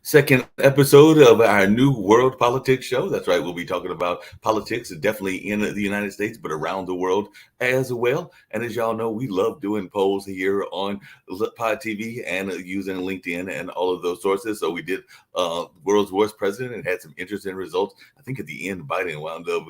Second episode of our new World Politics show. That's right. We'll be talking about politics, definitely in the United States, but around the world as well. And as y'all know, we love doing polls here on Pod TV and using LinkedIn and all of those sources. So we did World's Worst President and had some interesting results. I think at the end, Biden wound up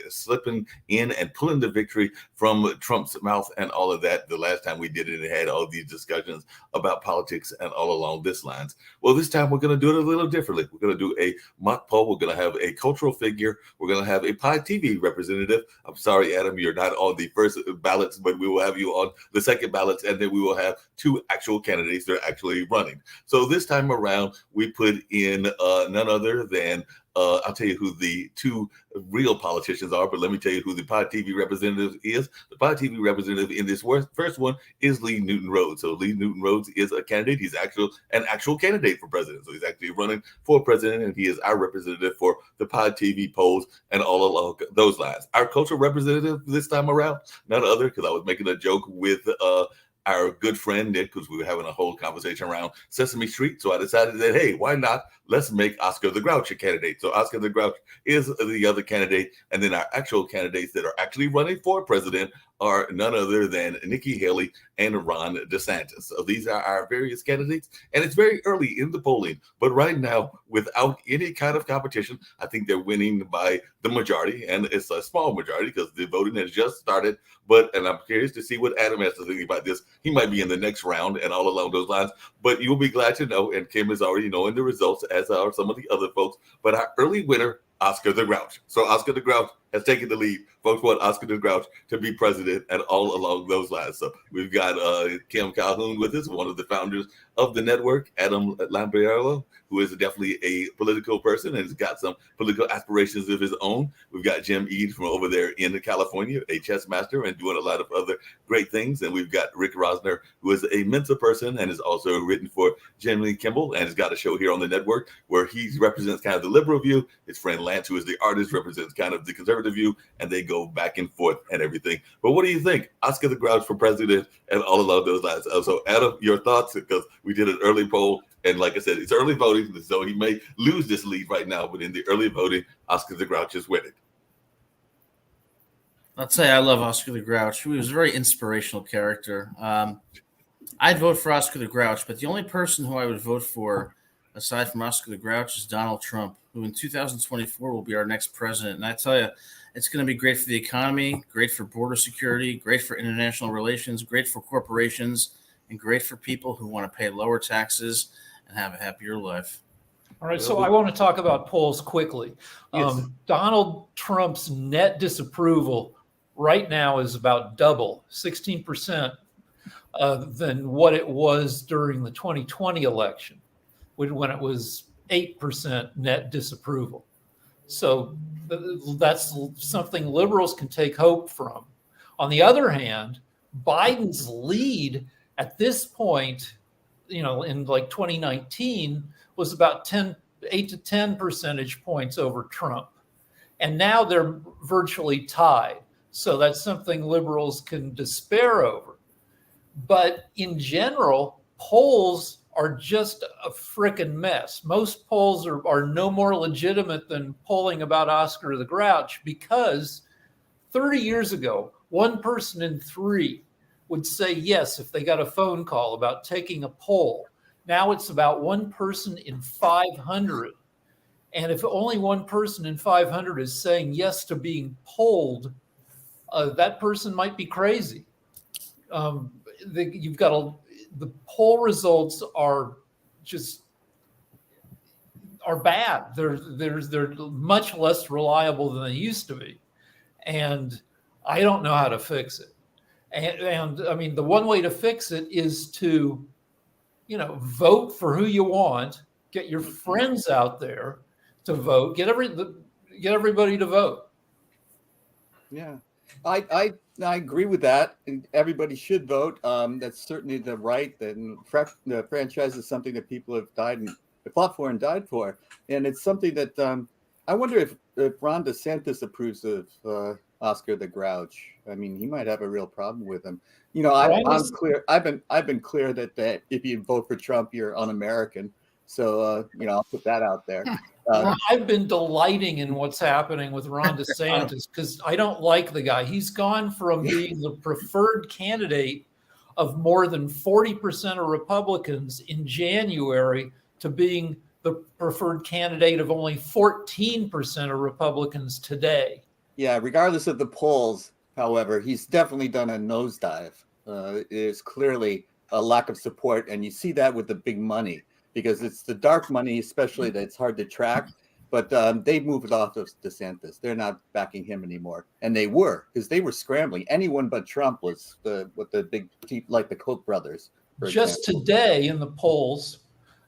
slipping in and pulling the victory from Trump's mouth and all of that. The last time we did it, it had all these discussions about politics and all along this lines. Well, this time we're going to do it a little differently. We're going to do a mock poll. We're going to have a cultural figure. We're going to have a Pod TV representative. I'm sorry, Adam, you're not on the first ballots, but we will have you on the second ballots, and then we will have two actual candidates that are actually running. So this time around, we put in none other than I'll tell you who the two real politicians are, but let me tell you who the Pod TV representative is. The Pod TV representative in this first one is Lee Newton Rhodes. So Lee Newton Rhodes is a candidate. He's an actual candidate for president. So he's actually running for president, and he is our representative for the Pod TV polls and all along those lines. Our cultural representative this time around, none other, because I was making a joke with our good friend Nick, because we were having a whole conversation around Sesame Street. So I decided that, hey, why not? Let's make Oscar the Grouch a candidate. So Oscar the Grouch is the other candidate. And then our actual candidates that are actually running for president are none other than Nikki Haley and Ron DeSantis. So these are our various candidates, and it's very early in the polling. But right now, without any kind of competition, I think they're winning by the majority, and it's a small majority because the voting has just started. And I'm curious to see what Adam has to think about this. He might be in the next round and all along those lines, but you'll be glad to know, and Kim is already knowing the results, as are some of the other folks. But our early winner, Oscar the Grouch. So Oscar the Grouch has taken the lead. Folks want Oscar the Grouch to be president and all along those lines. So we've got Kim Calhoun with us, one of the founders of the network, Adam Lampiello, who is definitely a political person and has got some political aspirations of his own. We've got Jim Eade from over there in California, a chess master and doing a lot of other great things. And we've got Rick Rosner, who is a Mensa person and has also written for Jimmy Kimmel and has got a show here on the network where he represents kind of the liberal view. His friend Lance, who is the artist, represents kind of the conservative view, and they go back and forth and everything. But what do you think? Oscar the Grouch for president and all along those lines. So Adam, your thoughts, because we did an early poll, and like I said, it's early voting, so he may lose this lead right now, but in the early voting, Oscar the Grouch is winning. I'll say I love Oscar the Grouch. He was a very inspirational character. I'd vote for Oscar the Grouch, but the only person who I would vote for aside from Oscar the Grouch is Donald Trump, who in 2024 will be our next president. And I tell you, it's going to be great for the economy, great for border security, great for international relations, great for corporations, and great for people who want to pay lower taxes and have a happier life. All right, so I want to talk about polls quickly. Yes. Donald Trump's net disapproval right now is about double, 16%, than what it was during the 2020 election, when it was 8% net disapproval. So that's something liberals can take hope from. On the other hand, Biden's lead at this point, in like 2019, was about 8 to 10 percentage points over Trump. And now they're virtually tied. So that's something liberals can despair over. But in general, polls are just a frickin' mess. Most polls are no more legitimate than polling about Oscar the Grouch, because 30 years ago, 1 person in 3 would say yes if they got a phone call about taking a poll. Now it's about 1 person in 500. And if only 1 person in 500 is saying yes to being polled, that person might be crazy. The poll results are bad. They're much less reliable than they used to be. And I don't know how to fix it. And I mean, the one way to fix it is to, vote for who you want, get your friends out there to vote, get everybody to vote. Yeah, I agree with that. Everybody should vote. That's certainly the right. And the franchise is something that people have fought for and died for, and it's something that I wonder if Ron DeSantis approves of Oscar the Grouch. I mean, he might have a real problem with him. I'm clear. I've been clear that if you vote for Trump, you're un-American. So I'll put that out there. I've been delighting in what's happening with Ron DeSantis because I don't like the guy. He's gone from being the preferred candidate of more than 40% of Republicans in January to being the preferred candidate of only 14% of Republicans today. Yeah, regardless of the polls, however, he's definitely done a nosedive. There's clearly a lack of support, and you see that with the big money. Because it's the dark money, especially, that's hard to track. But they moved off of DeSantis. They're not backing him anymore. And they were, because they were scrambling. Anyone but Trump was with the big team, like the Koch brothers. Just today in the polls,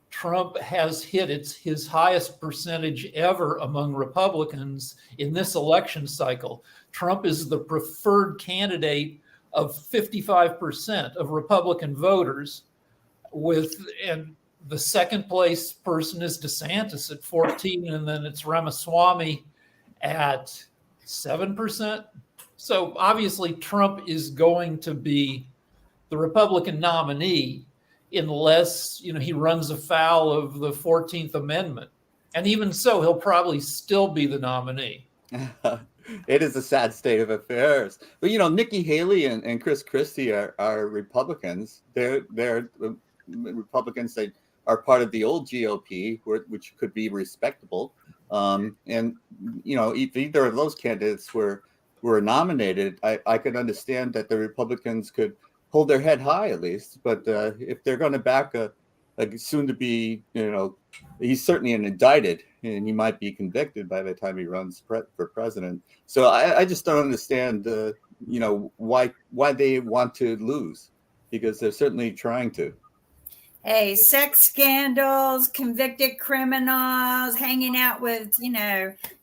Trump has hit his highest percentage ever among Republicans in this election cycle. Trump is the preferred candidate of 55% of Republican voters and the second place person is DeSantis at 14%, and then it's Ramaswamy at 7%. So obviously Trump is going to be the Republican nominee unless, he runs afoul of the 14th Amendment. And even so, he'll probably still be the nominee. It is a sad state of affairs. But, Nikki Haley and Chris Christie are Republicans. They're Republicans that are part of the old GOP, which could be respectable. And, if either of those candidates were nominated, I could understand that the Republicans could hold their head high at least. But if they're going to back a soon to be, he's certainly an indicted, and he might be convicted by the time he runs for president. So I just don't understand, why they want to lose, because they're certainly trying to. Hey, sex scandals, convicted criminals, hanging out with,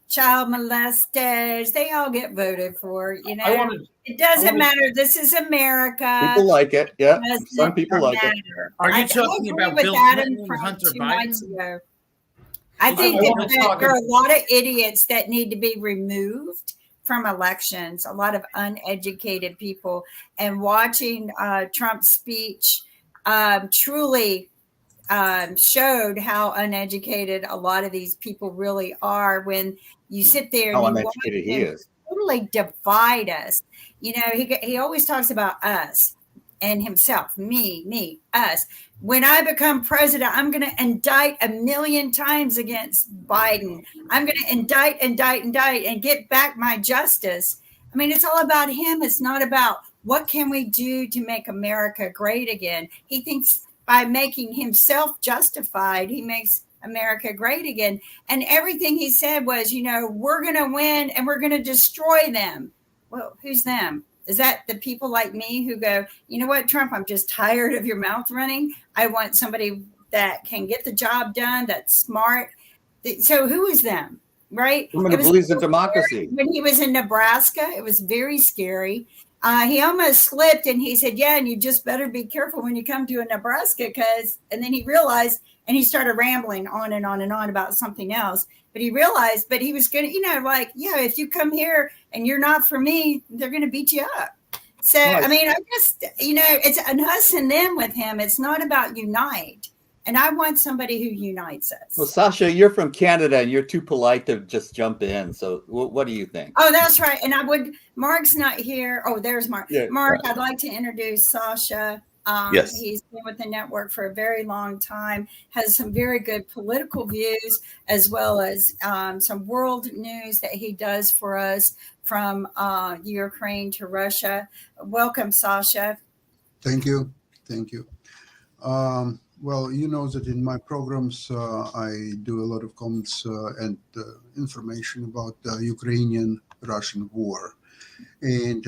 child molesters. They all get voted for, It doesn't matter. This is America. People like it. Yeah. Some people like it. Are you talking about Bill Clinton and Hunter Biden? I think that there are a lot of idiots that need to be removed from elections, a lot of uneducated people. And watching Trump's speech truly showed how uneducated a lot of these people really are when you sit there how and uneducated he is. Totally divide us. He always talks about us and himself, me, us. When I become president, I'm going to indict 1,000,000 times against Biden. I'm going to indict and get back my justice. I mean, it's all about him. It's not about what can we do to make America great again. He thinks by making himself justified, he makes America great again. And everything he said was, we're going to win and we're going to destroy them. Well, who's them? Is that the people like me who go, you know what, Trump, I'm just tired of your mouth running. I want somebody that can get the job done, that's smart. So who is them, right? Someone who believes in democracy. When he was in Nebraska, it was very scary. He almost slipped and he said, yeah, and you just better be careful when you come to Nebraska and then he realized, and he started rambling on and on and on about something else. But he realized, but he was going to, if you come here and you're not for me, they're going to beat you up. So, right. I mean, I just, it's an us and them with him. It's not about unite. And I want somebody who unites us. Well, Sasha, you're from Canada and you're too polite to just jump in. So what do you think? Oh, that's right. And Mark's not here. Oh, there's Mark. Yeah, Mark, right. I'd like to introduce Sasha. Yes. He's been with the network for a very long time, has some very good political views, as well as some world news that he does for us from Ukraine to Russia. Welcome, Sasha. Thank you. Well, you know that in my programs, I do a lot of comments and information about the Ukrainian-Russian war. And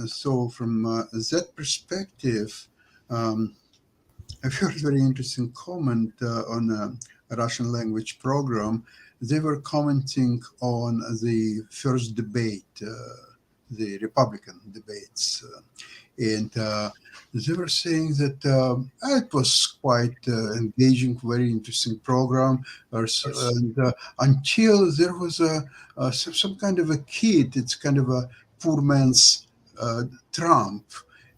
so from that perspective, I've heard a very interesting comment on Russian language program, they were commenting on the first debate, the Republican debates. And they were saying that it was quite engaging, very interesting program. And until there was some kind of a kid, it's kind of a poor man's Trump.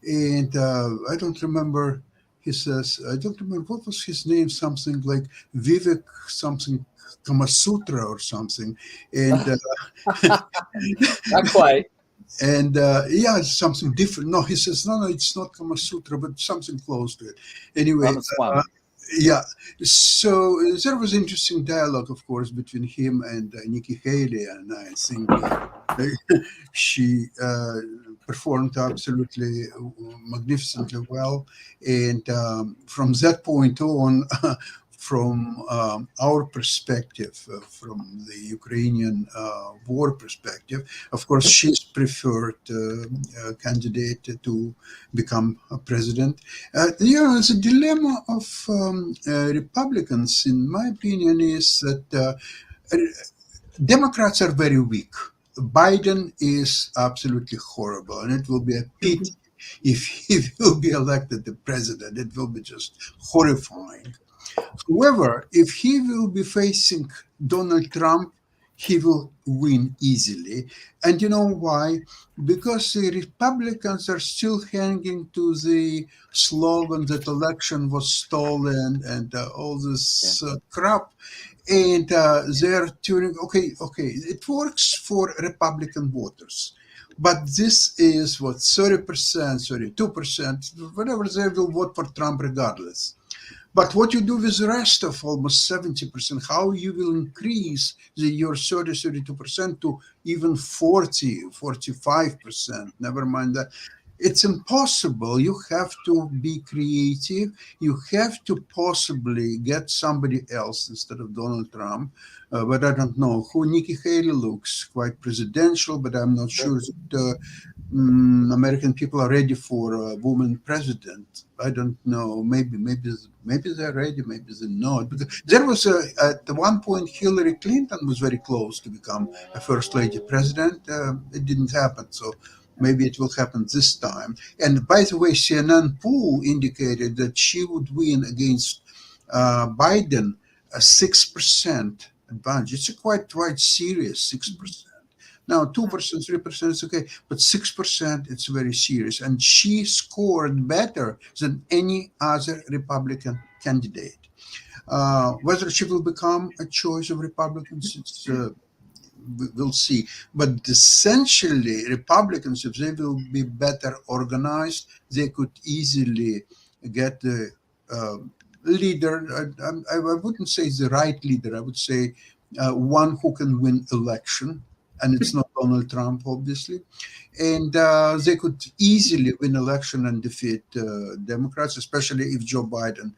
And I don't remember. He says, I don't remember what was his name. Something like Vivek, something Kama Sutra or something. And Not quite. and yeah, it's something different. No, he says, no, it's not Kama Sutra, but something close to it. Anyway, Ramaswamy. yeah. So there was interesting dialogue, of course, between him and Nikki Haley, and I think she performed absolutely magnificently well. And from that point on, from our perspective, from the Ukrainian war perspective, of course, she's preferred candidate to become a president. The dilemma of Republicans, in my opinion, is that Democrats are very weak. Biden is absolutely horrible, and it will be a pity if he will be elected the president. It will be just horrifying. However, if he will be facing Donald Trump, he will win easily. And you know why? Because the Republicans are still hanging to the slogan that election was stolen and all this crap. And they're tuning, okay, it works for Republican voters. But this is what, 30%, 32%, whatever, they will vote for Trump regardless. But what you do with the rest of almost 70%, how you will increase your 30, 32% to even 40, 45%, never mind that. It's impossible. You have to be creative. You have to possibly get somebody else instead of Donald Trump. But I don't know who. Nikki Haley looks quite presidential, but I'm not sure that American people are ready for a woman president. I don't know. Maybe they're ready. Maybe they're not. Because there was at one point Hillary Clinton was very close to become a first lady president. It didn't happen. So maybe it will happen this time. And by the way, CNN poll indicated that she would win against Biden a 6% advantage. It's a quite serious 6%. Now, 2%, 3% is okay, but 6%, it's very serious. And she scored better than any other Republican candidate. Whether she will become a choice of Republicans, we'll see. But essentially, Republicans, if they will be better organized, they could easily get the leader. I wouldn't say the right leader. I would say one who can win election. And it's not Donald Trump, obviously. And they could easily win election and defeat Democrats, especially if Joe Biden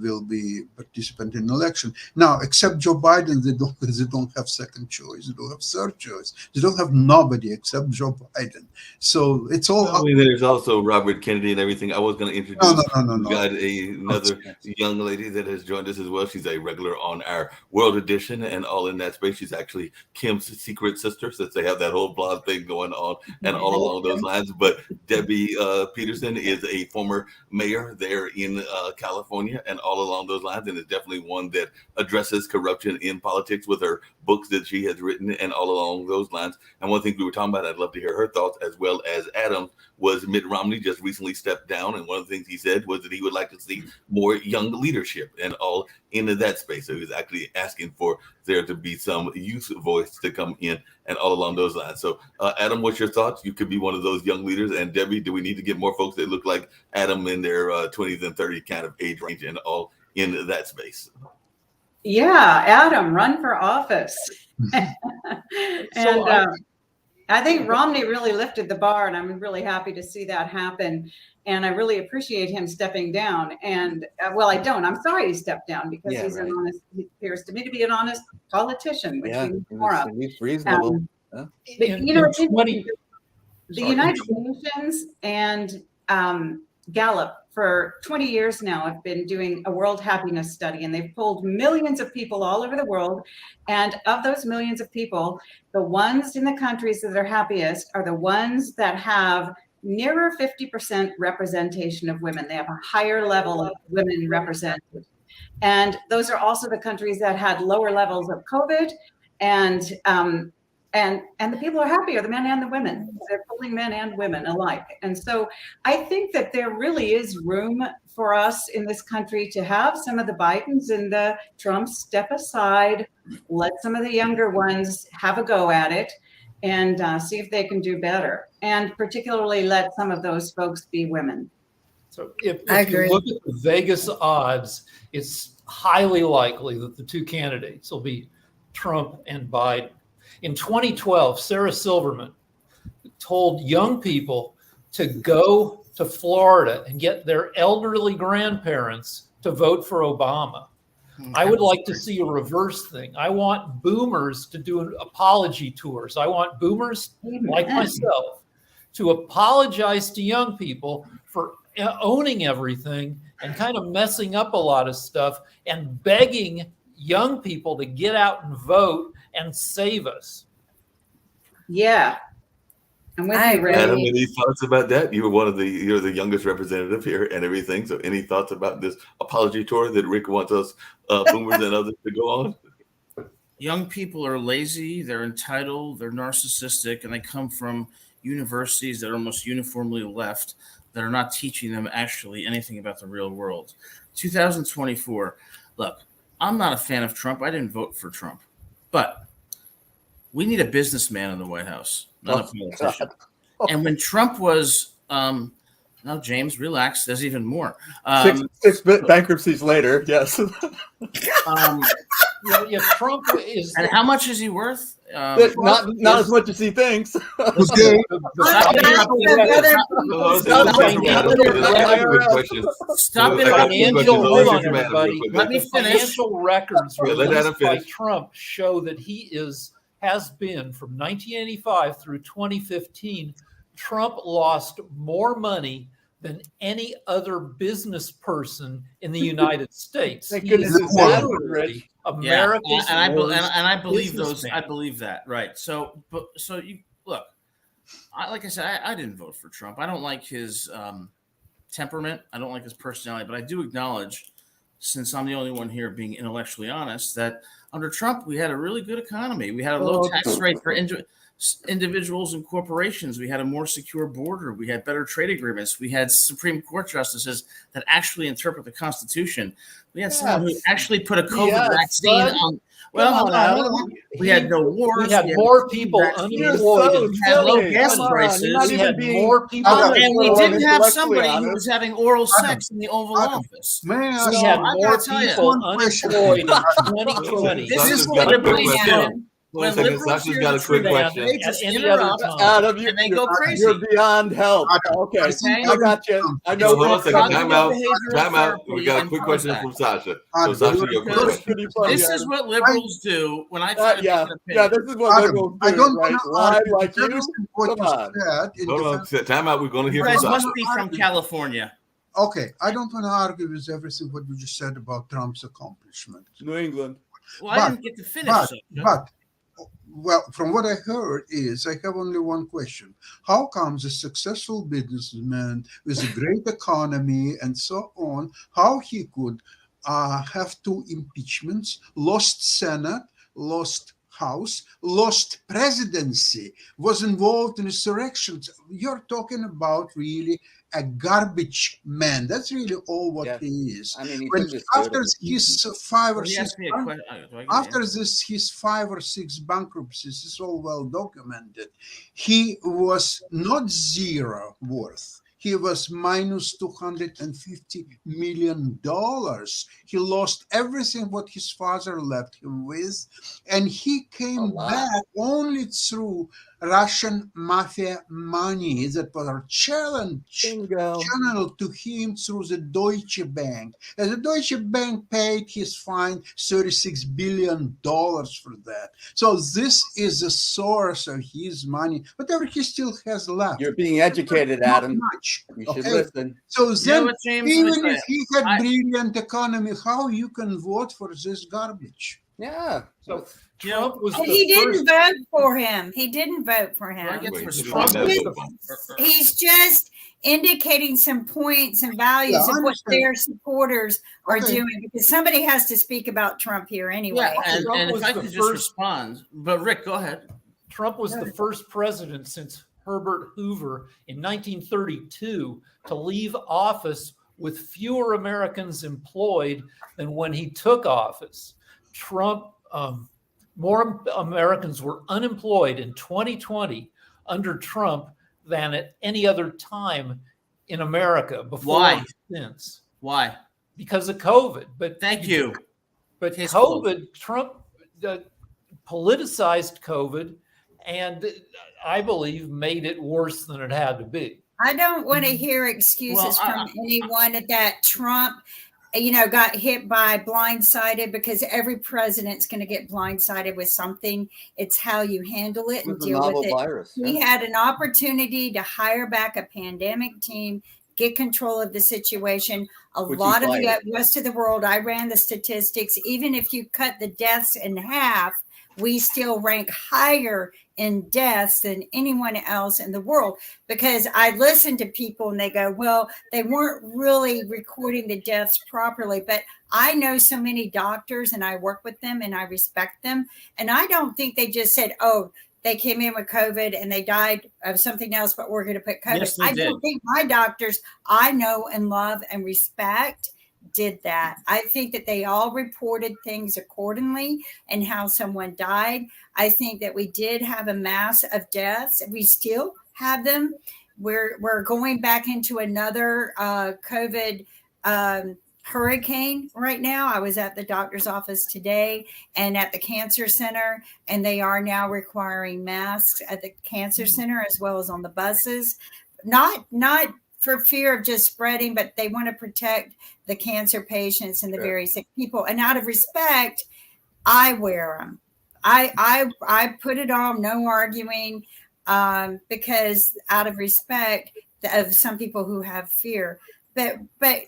will be participant in election. Now, except Joe Biden, they don't have second choice. They don't have third choice. They don't have nobody except Joe Biden. So it's all. I mean, there's also Robert Kennedy and everything. I was going to introduce. No. We got another young lady that has joined us as well. She's a regular on our World Edition and all in that space. She's actually Kim's secret sister, since they have that whole blog thing going on and all along those lines. But Debbie Peterson is a former mayor there in California and all along those lines, and is definitely one that addresses corruption in politics with her books that she has written and all along those lines. And one thing we were talking about, I'd love to hear her thoughts as well as Adam, was Mitt Romney just recently stepped down, and one of the things he said was that he would like to see more young leadership and all into that space. So he was actually asking for there to be some youth voice to come in and all along those lines. So Adam, what's your thoughts? You could be one of those young leaders. And Debbie, do we need to get more folks that look like Adam in their 20s and 30s kind of age range and all in that space? Yeah, Adam, run for office. I think Romney really lifted the bar, and I'm really happy to see that happen. And I really appreciate him stepping down. And well, I don't. I'm sorry he stepped down, because he's an honest. He appears to me to be an honest politician, which we need more of. He's reasonable. But you know, it's interesting. The United Nations and Gallup for 20 years now have been doing a world happiness study, and they've polled millions of people all over the world. And of those millions of people, the ones in the countries that are happiest are the ones that have nearer 50% representation of women. They have a higher level of women represented. And those are also the countries that had lower levels of COVID. And the people are happier, the men and the women. They're pulling men and women alike. And so I think that there really is room for us in this country to have some of the Bidens and the Trumps step aside, let some of the younger ones have a go at it, and see if they can do better. And particularly let some of those folks be women. So if I you agree. look at the Vegas odds, it's highly likely that the two candidates will be Trump and Biden. In 2012, Sarah Silverman told young people to go to Florida and get their elderly grandparents to vote for Obama. I would like to see a reverse thing. I want boomers to do apology tours. I want boomers like myself to apologize to young people for owning everything and kind of messing up a lot of stuff and begging young people to get out and vote and save us. Yeah. I'm with I you, agree. Ray. Adam, any thoughts about that? You're the youngest representative here and everything. So any thoughts about this apology tour that Rick wants us boomers and others to go on? Young people are lazy, they're entitled, they're narcissistic, and they come from universities that are almost uniformly left that are not teaching them actually anything about the real world. 2024, look, I'm not a fan of Trump. I didn't vote for Trump. But we need a businessman in the White House, not a politician. And when Trump was, now James, relax. There's even more. Six bankruptcies later, yes. If Trump is, And how much is he worth? Not as much as he thinks. Stop it. Hold on, everybody. Let me finish. Financial records Yeah, let Adam released by finish. Trump show that he has been from 1985 through 2015. Trump lost more money than any other business person in the United States. Thank He goodness is it's that, literally Rich. America's and I worst believe those. businessman. I believe that. Right. So you look. Like I said, I didn't vote for Trump. I don't like his temperament. I don't like his personality. But I do acknowledge, since I'm the only one here being intellectually honest, that under Trump we had a really good economy. We had a low tax rate for individuals and corporations. We had a more secure border. We had better trade agreements. We had Supreme Court justices that actually interpret the Constitution. We had someone who actually put a COVID vaccine on. Well, we had no wars. We had more people unemployed. We had low gas prices. We had more people. And we didn't have intellectually somebody who honest. was having oral sex in the Oval Office. May I We ask had I more gotta tell you. people One question. unemployed in 2020. This Sasha's is got what a quick liberals question. do. One When second, liberals Sasha's hear got the a quick truth, question. they just At any interrupt. other time. Adam, And they go crazy. You're beyond help. Okay, I got you. I know. So hold on a second. Cognitive Time out. behavioral Time out. We therapy got a and quick question from Prozac. Sasha. So Sasha, your quick Because question. Pretty funny, This is Adam. what liberals do when I try to Yeah, make an yeah. opinion. This is what Adam, liberals I do, don't right? want to Lie argue like with you. everything what Come you on. said. In Hold on. defense- Time out. We're going to You hear guys from must Sasha. be from California. Okay, I don't want to argue with everything what you just said about Trump's accomplishment. New England. Well, I But- didn't get to finish. But well, from what I heard is I have only one question. How comes a successful businessman with a great economy and so on, how he could have two impeachments, lost Senate, lost House, lost presidency, was involved in insurrections? You're talking about really a garbage man. That's really all what Yeah. he is. I mean, he When took this after his five or Well, he six asked me a question. Do I get after the answer? his 5 or 6 bankruptcies, it's all well documented. He was not zero worth. He was minus $250 million. He lost everything what his father left him with, and he came back only through Russian mafia money that were channeled to him through the Deutsche Bank. And the Deutsche Bank paid his fine $36 billion for that. So this is the source of his money, whatever he still has left. You're being educated, Not Adam. much. garbage. You should Okay? listen. So You know then, what, James? Let me even tell if you. he had I- brilliant economy, how you can vote for this garbage? Yeah. So You know, Trump was And the he first. didn't vote for him. He didn't vote for Do I him. get to Wait, respond? that Trump vote was bump. He's just indicating some points and Yeah, values I of what understand. their supporters are Okay. doing, because somebody has to speak about Trump here anyway. Yeah, Trump and if was I the could just first- respond, but Rick, go ahead. Trump was the first president since Herbert Hoover in 1932 to leave office with fewer Americans employed than when he took office. More Americans were unemployed in 2020 under Trump than at any other time in America before Why? and since, Why? because of COVID. But Thank you. But Case COVID, Trump politicized COVID, and I believe made it worse than it had to be. I don't want to hear excuses Well, from anyone that Trump, got hit by blindsided, because every president's going to get blindsided with something. It's how you handle it and With a deal novel with it. virus. He Yeah. had an opportunity to hire back a pandemic team, get control of the situation. A Which he lot of the fired. rest of the world, I ran the statistics, even if you cut the deaths in half, we still rank higher in deaths than anyone else in the world. Because I listen to people and they go, well, they weren't really recording the deaths properly. But I know so many doctors and I work with them and I respect them. And I don't think they just said, oh, they came in with COVID and they died of something else, but we're going to put COVID. Yes, they I don't think my doctors I know and love and respect did that. I think that they all reported things accordingly and how someone died. I think that we did have a mass of deaths. We still have them. We're going back into another COVID hurricane right now. I was at the doctor's office today and at the cancer center, and they are now requiring masks at the cancer center as well as on the buses. Not for fear of just spreading, but they want to protect the cancer patients and the very sick people. And out of respect, I wear them. I put it on, no arguing, because out of respect of some people who have fear. But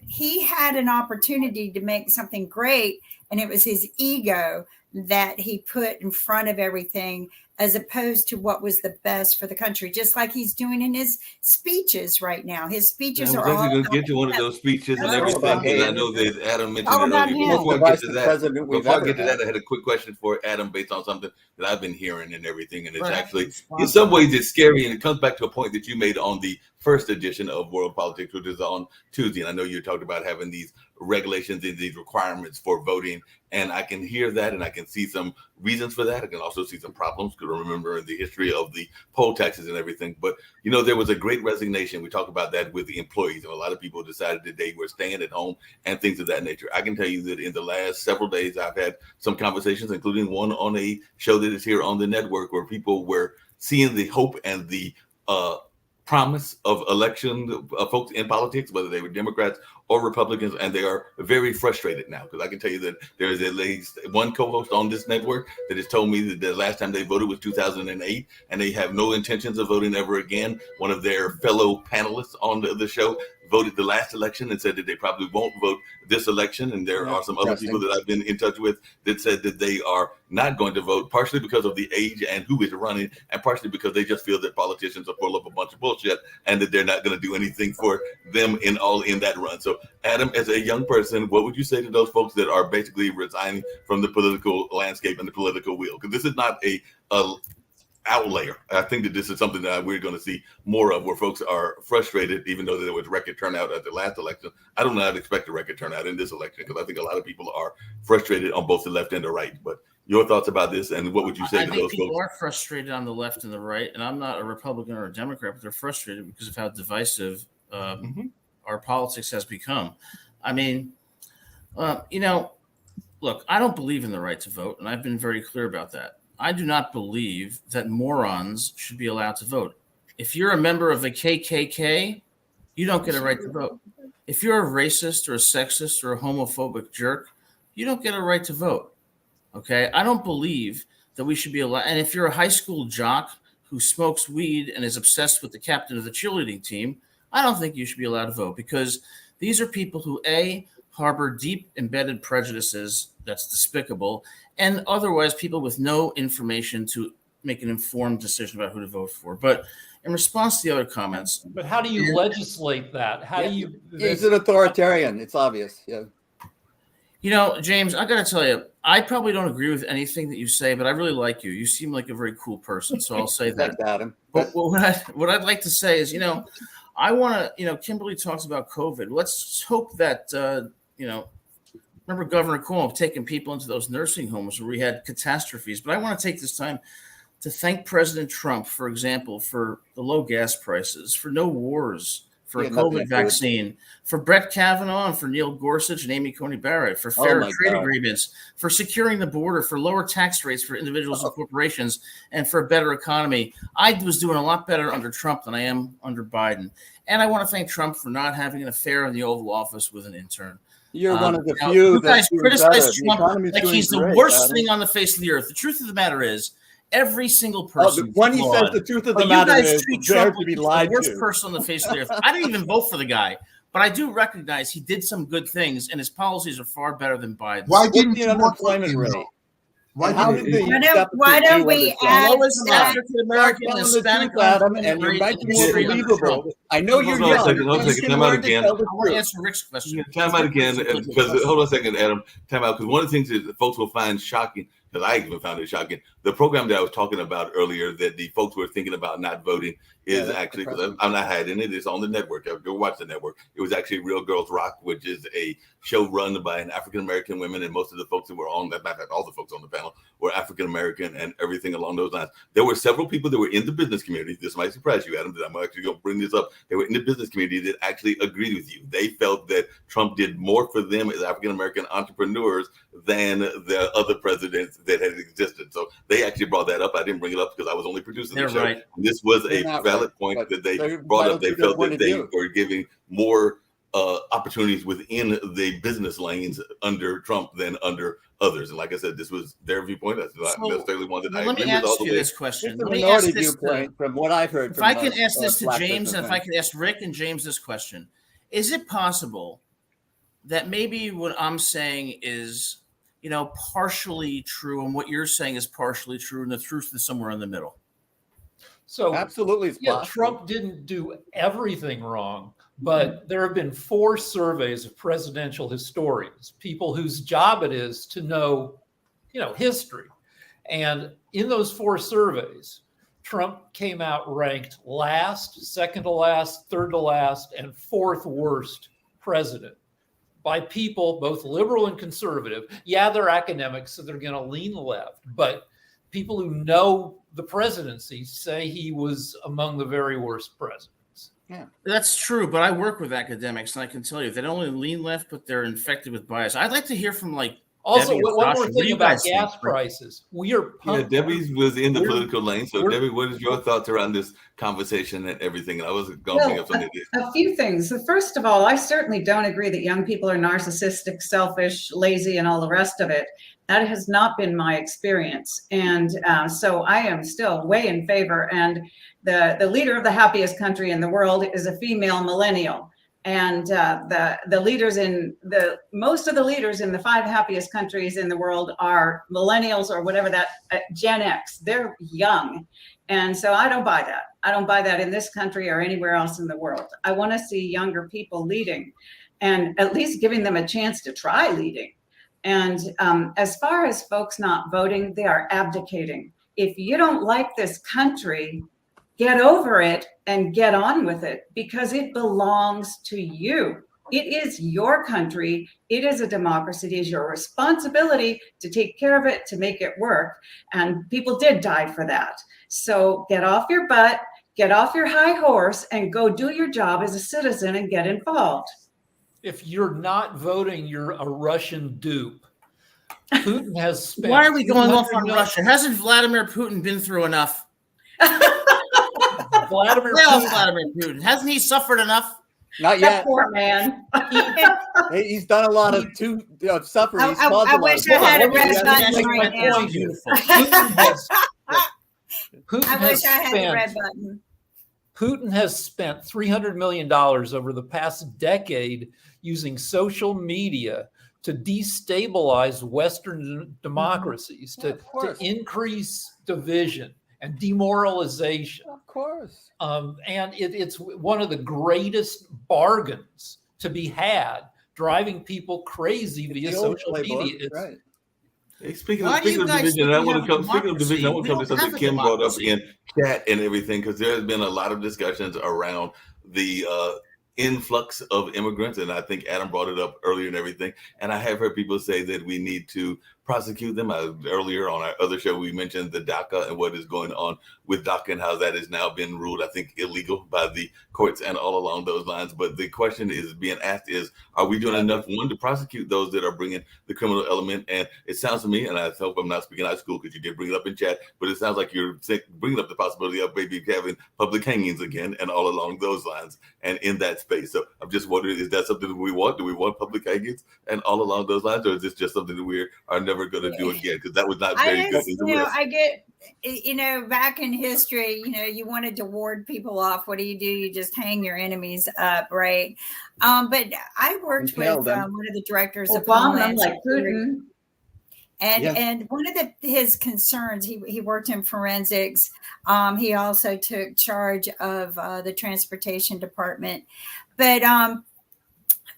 he had an opportunity to make something great, and it was his ego that he put in front of everything, as opposed to what was the best for the country, just like he's doing in his speeches right now. His speeches I are was all actually going about to get to one of those speeches and That's everything, all about because I him. know that Adam mentioned All it about earlier. him. Before I The get vice to that, president we've before I ever get to had. that, I had a quick question for Adam based on something that I've been hearing and everything, and it's Go ahead. actually, Respond. in some ways, it's scary, and it comes back to a point that you made on the first edition of World Politics, which is on Tuesday. And I know you talked about having these regulations and these requirements for voting, and I can hear that, and I can see some reasons for that. I can also see some problems, because remember the history of the poll taxes and everything. But there was a great resignation. We talked about that with the employees, and a lot of people decided that they were staying at home and things of that nature. I can tell you that in the last several days, I've had some conversations, including one on a show that is here on the network, where people were seeing the hope and the promise of election folks in politics, whether they were Democrats or Republicans, and they are very frustrated now, because I can tell you that there is at least one co-host on this network that has told me that the last time they voted was 2008, and they have no intentions of voting ever again. One of their fellow panelists on the show voted the last election and said that they probably won't vote this election. And there are some other people that I've been in touch with that said that they are not going to vote, partially because of the age and who is running, and partially because they just feel that politicians are full of a bunch of bullshit and that they're not going to do anything for them in that run. So Adam, as a young person, what would you say to those folks that are basically resigning from the political landscape and the political wheel? Because this is not a outlier. I think that this is something that we're going to see more of, where folks are frustrated, even though there was record turnout at the last election. I do not expect a record turnout in this election, because I think a lot of people are frustrated on both the left and the right. But your thoughts about this, and what would you say to those people folks? are frustrated on the left and the right, and I'm not a Republican or a Democrat, but they're frustrated because of how divisive our politics has become. I mean, look, I don't believe in the right to vote, and I've been very clear about that. I do not believe that morons should be allowed to vote. If you're a member of the KKK, you don't get a right to vote. If you're a racist or a sexist or a homophobic jerk, you don't get a right to vote. Okay? I don't believe that we should be allowed. And if you're a high school jock who smokes weed and is obsessed with the captain of the cheerleading team, I don't think you should be allowed to vote, because these are people who, A, harbor deep embedded prejudices that's despicable, and otherwise people with no information to make an informed decision about who to vote for. But in response to the other comments, But how do you legislate that? How do you? He's an authoritarian. It's obvious. Yeah. you know, James, I got to tell you, I probably don't agree with anything that you say, but I really like you. You seem like a very cool person, so I'll say that. Thanks, Adam. But what I'd like to say is, you know, I want to, you know, Kimberly talks about COVID. Let's hope that, you know, remember Governor Cuomo taking people into those nursing homes where we had catastrophes. But I want to take this time to thank President Trump, for example, for the low gas prices, for no wars, for a COVID vaccine, for Brett Kavanaugh, and for Neil Gorsuch and Amy Coney Barrett, for fair trade agreements, for securing the border, for lower tax rates for individuals and corporations, and for a better economy. I was doing a lot better under Trump than I am under Biden. And I want to thank Trump for not having an affair in the Oval Office with an intern. You're one of the few you guys criticize Trump like he's the worst Adam. thing on the face of the earth. The truth of the matter is, every single person. When he says the truth of the matter is, deserve to be lied the worst to. person on the face of the earth. I didn't even vote for the guy, but I do recognize he did some good things, and his policies are far better than Biden's. Why didn't the you vote for unemployment him? rate? Why How didn't did you? the Why don't we add Lowest that? African American and Hispanic Adam, and you're rate making in it history under Trump. believable. I know you're Hold on a young. second, hold on a You second. can Time out learn to again. tell the I want to truth. answer Rick's question. Time out again, because hold on a second, Adam. Time out, because one of the things that folks will find shocking, because I even found it shocking, the program that I was talking about earlier that the folks were thinking about not voting is actually, because I'm not hiding it, it's on the network. Go watch the network. It was actually Real Girls Rock, which is a show run by an African-American women, and most of the folks that were on that, all the folks on the panel were African-American and everything along those lines. There were several people that were in the business community. This might surprise you, Adam, that I'm actually going to bring this up. They were in the business community that actually agreed with you. They felt that Trump did more for them as African-American entrepreneurs than the other presidents that had existed. So they actually brought that up. I didn't bring it up because I was only producing the show. Right. This was a They're not valid right, point but that they they're brought up. entitled They to their felt point that of they view. were giving more opportunities within the business lanes under Trump than under others. And like I said, this was their viewpoint. That's not So, necessarily one that I let agree me with all ask the you way. this question. It's a Let me ask minority this to, viewpoint from what I've heard. if from I can ask this to black James, and if I businessmen. can ask Rick and James this question, is it possible that maybe what I'm saying is, you know, partially true, and what you're saying is partially true, and the truth is somewhere in the middle? So Absolutely, it's yeah, possible. Trump didn't do everything wrong, but there have been 4 surveys of presidential historians, people whose job it is to know, you know, history. And in those 4 surveys, Trump came out ranked last, second to last, third to last, and 4th worst president by people, both liberal and conservative. Yeah, they're academics, so they're going to lean left, but people who know the presidency say he was among the very worst presidents. That's true, but I work with academics, and I can tell you they don't only lean left, but they're infected with bias. I'd like to hear from Also, Debbie, one Josh, more what do thing you about guys think? gas prices. We are Yeah, pumped. Debbie was in the We're- political lane. So, we're- Debbie, what is your thoughts around this conversation and everything? And I was going to bring up something. A few things. So first of all, I certainly don't agree that young people are narcissistic, selfish, lazy, and all the rest of it. That has not been my experience. And so I am still way in favor. And the leader of the happiest country in the world is a female millennial. And the leaders most of the leaders in the 5 happiest countries in the world are millennials or whatever that Gen X. They're young. And so I don't buy that. I don't buy that in this country or anywhere else in the world. I want to see younger people leading and at least giving them a chance to try leading. And as far as folks not voting, they are abdicating. If you don't like this country, get over it and get on with it because it belongs to you. It is your country. It is a democracy. It is your responsibility to take care of it, to make it work. And people did die for that. So get off your butt, get off your high horse, and go do your job as a citizen and get involved. If you're not voting, you're a Russian dupe. Putin has spent. Why are we going off on $200 Russia? Hasn't Vladimir Putin been through enough? Vladimir Well, Putin. Vladimir Putin. Hasn't he suffered enough? Not That yet. poor man. He's done a lot of suffering. He's I caused a lot wish of I had a suffering. red He button hasn't right taken now. it. Beautiful. Putin has I spent wish I had the red button. Putin has spent $300 million over the past decade using social media to destabilize Western democracies, Yeah, of to course. increase division and demoralization. Of course. And it's one of the greatest bargains to be had, driving people crazy via The old social playbook, media. It's, right. Hey, speaking Why of do you speaking of guys division, think I we want have to a come. Speaking of division, I democracy? want We to come to don't something have a Kim brought up democracy. in chat and everything, because there has been a lot of discussions around the influx of immigrants, and I think Adam brought it up earlier and everything. And I have heard people say that we need to prosecute them. Earlier on our other show, we mentioned the DACA and what is going on with DACA and how that has now been ruled, I think, illegal by the courts and all along those lines. But the question is being asked is, are we doing enough, one, to prosecute those that are bringing the criminal element? And it sounds to me, and I hope I'm not speaking out of school because you did bring it up in chat, but it sounds like you're bringing up the possibility of maybe having public hangings again and all along those lines and in that space. So I'm just wondering, is that something that we want? Do we want public hangings and all along those lines? Or is this just something that we are never going to do again? Because that was not very good. I get, back in history, you wanted to ward people off. What do? You just hang your enemies up, right? But I worked with one of the directors of Homeland like Security. Putin. And one of his concerns, he worked in forensics. He also took charge of the transportation department. But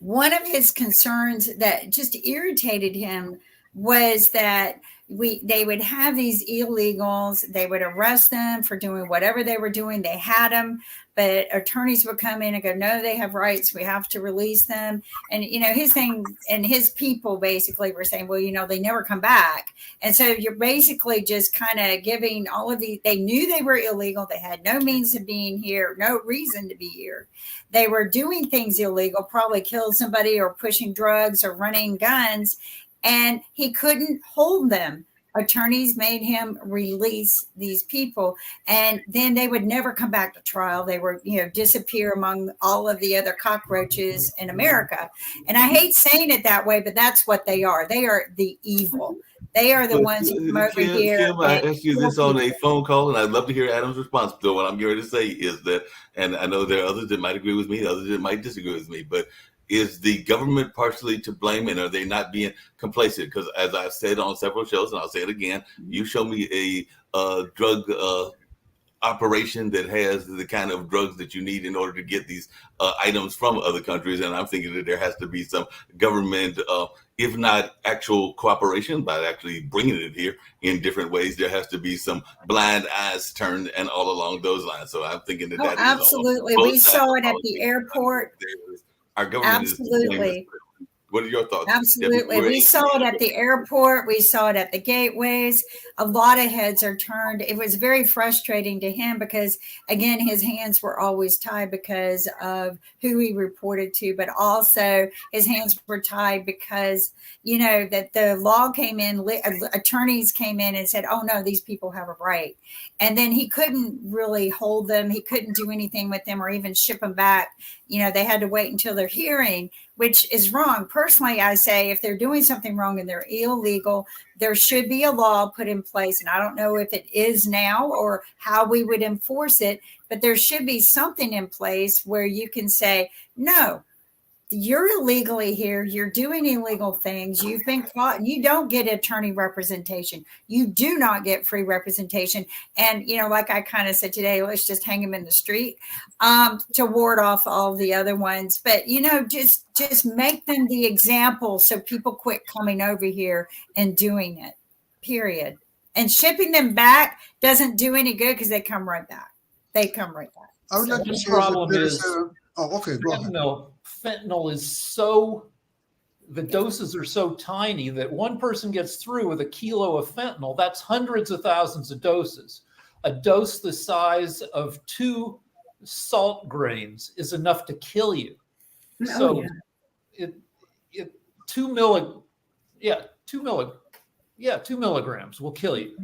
one of his concerns that just irritated him was that they would have these illegals, they would arrest them for doing whatever they were doing. They had them, but attorneys would come in and go, no, they have rights. We have to release them. And, his thing and his people basically were saying, well, they never come back. And so you're basically just kind of giving all of they knew they were illegal. They had no means of being here, no reason to be here. They were doing things illegal, probably killed somebody or pushing drugs or running guns. And he couldn't hold them. Attorneys made him release these people, and then they would never come back to trial. They were, disappear among all of the other cockroaches in America. And I hate saying it that way, but that's what they are. They are the evil. They are the ones who come over here. Kim, I asked you this on a phone call, and I'd love to hear Adam's response. So what I'm going to say is that, and I know there are others that might agree with me, others that might disagree with me, but is the government partially to blame, and are they not being complacent? Because as I've said on several shows, and I'll say it again, you show me a drug operation that has the kind of drugs that you need in order to get these items from other countries, and I'm thinking that there has to be some government, if not actual cooperation, by actually bringing it here in different ways. There has to be some blind eyes turned and all along those lines. So I'm thinking that that absolutely. We saw it at the airport. Our government absolutely. What are your thoughts? Absolutely. We saw it at the airport. We saw it at the gateways. A lot of heads are turned. It was very frustrating to him because, again, his hands were always tied because of who he reported to, but also his hands were tied because, that the law came in, attorneys came in and said, oh, no, these people have a right. And then he couldn't really hold them. He couldn't do anything with them or even ship them back. They had to wait until their hearing, which is wrong. Personally, I say if they're doing something wrong and they're illegal, there should be a law put in place. And I don't know if it is now or how we would enforce it, but there should be something in place where you can say, no, you're illegally here. You're doing illegal things. You've been caught. You don't get attorney representation. You do not get free representation. And, like I kind of said today, let's just hang them in the street to ward off all the other ones. But, just make them the example so people quit coming over here and doing it, period. And shipping them back doesn't do any good because they come right back. I would like to say problem is okay, go ahead. Fentanyl is the doses are so tiny that one person gets through with a kilo of fentanyl. That's hundreds of thousands of doses. A dose the size of 2 salt grains is enough to kill you. So 2 milligrams will kill you.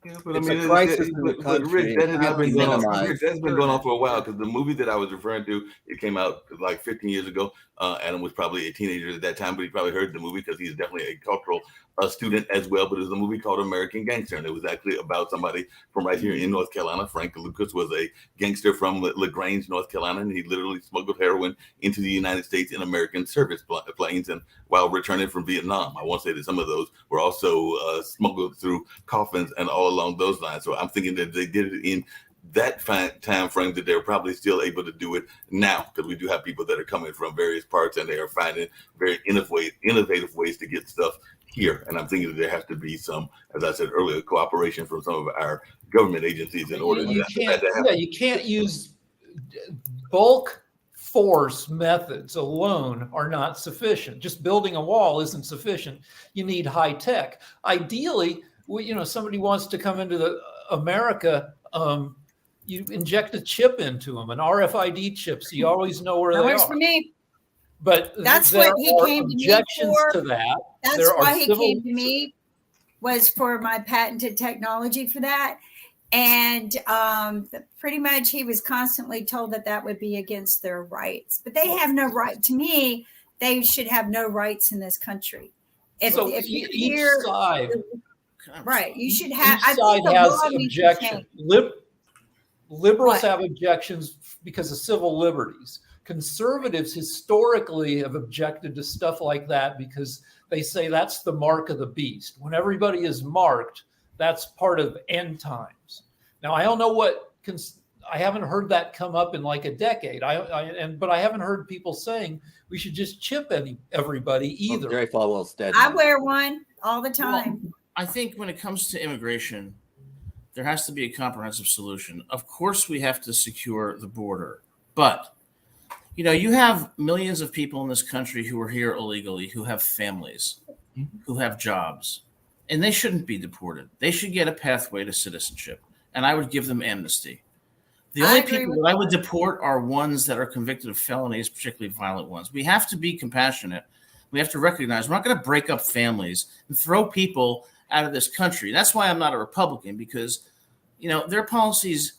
Yeah, but It's I mean, a crisis in the but country. Rick, that has It not can't been be going on. minimized. Rick, that's been going on for a while because the movie that I was referring to, it came out like 15 years ago. Adam was probably a teenager at that time, but he probably heard the movie because he's definitely a cultural student as well. But it was a movie called American Gangster, and it was actually about somebody from right here in North Carolina. Frank Lucas was a gangster from LaGrange, North Carolina, and he literally smuggled heroin into the United States in American service planes, and while returning from Vietnam. I want to say that some of those were also smuggled through coffins and all along those lines. So I'm thinking that they did it in that time frame, that they're probably still able to do it now, because we do have people that are coming from various parts and they are finding very innovative ways to get stuff here. And I'm thinking that there has to be some, as I said earlier, cooperation from some of our government agencies in order you for that to happen. Yeah, you can't use bulk force methods alone are not sufficient. Just building a wall isn't sufficient. You need high tech. Ideally, somebody wants to come into America, you inject a chip into them, an RFID chip, so you always know where That they works are. for me. But That's there what he are came to me objections for. to that. That's There are why he civil- came to me, was for my patented technology for that. And pretty much he was constantly told that would be against their rights. But they have no right. To me, they should have no rights in this country. If you're each here, side, right, you should have. each side has objections. Liberals What? have objections because of civil liberties. Conservatives historically have objected to stuff like that because they say that's the mark of the beast. When everybody is marked, that's part of end times. Now, I don't know I haven't heard that come up in like a decade. But I haven't heard people saying we should just chip everybody either. Jerry Falwell's dead. I now. wear one all the time. Well, I think when it comes to immigration, there has to be a comprehensive solution. Of course, we have to secure the border, but you have millions of people in this country who are here illegally, who have families, who have jobs, and they shouldn't be deported. They should get a pathway to citizenship, and I would give them amnesty. The only people that I would deport are ones that are convicted of felonies, particularly violent ones. We have to be compassionate. We have to recognize we're not going to break up families and throw people out of this country. That's why I'm not a Republican, because, their policies,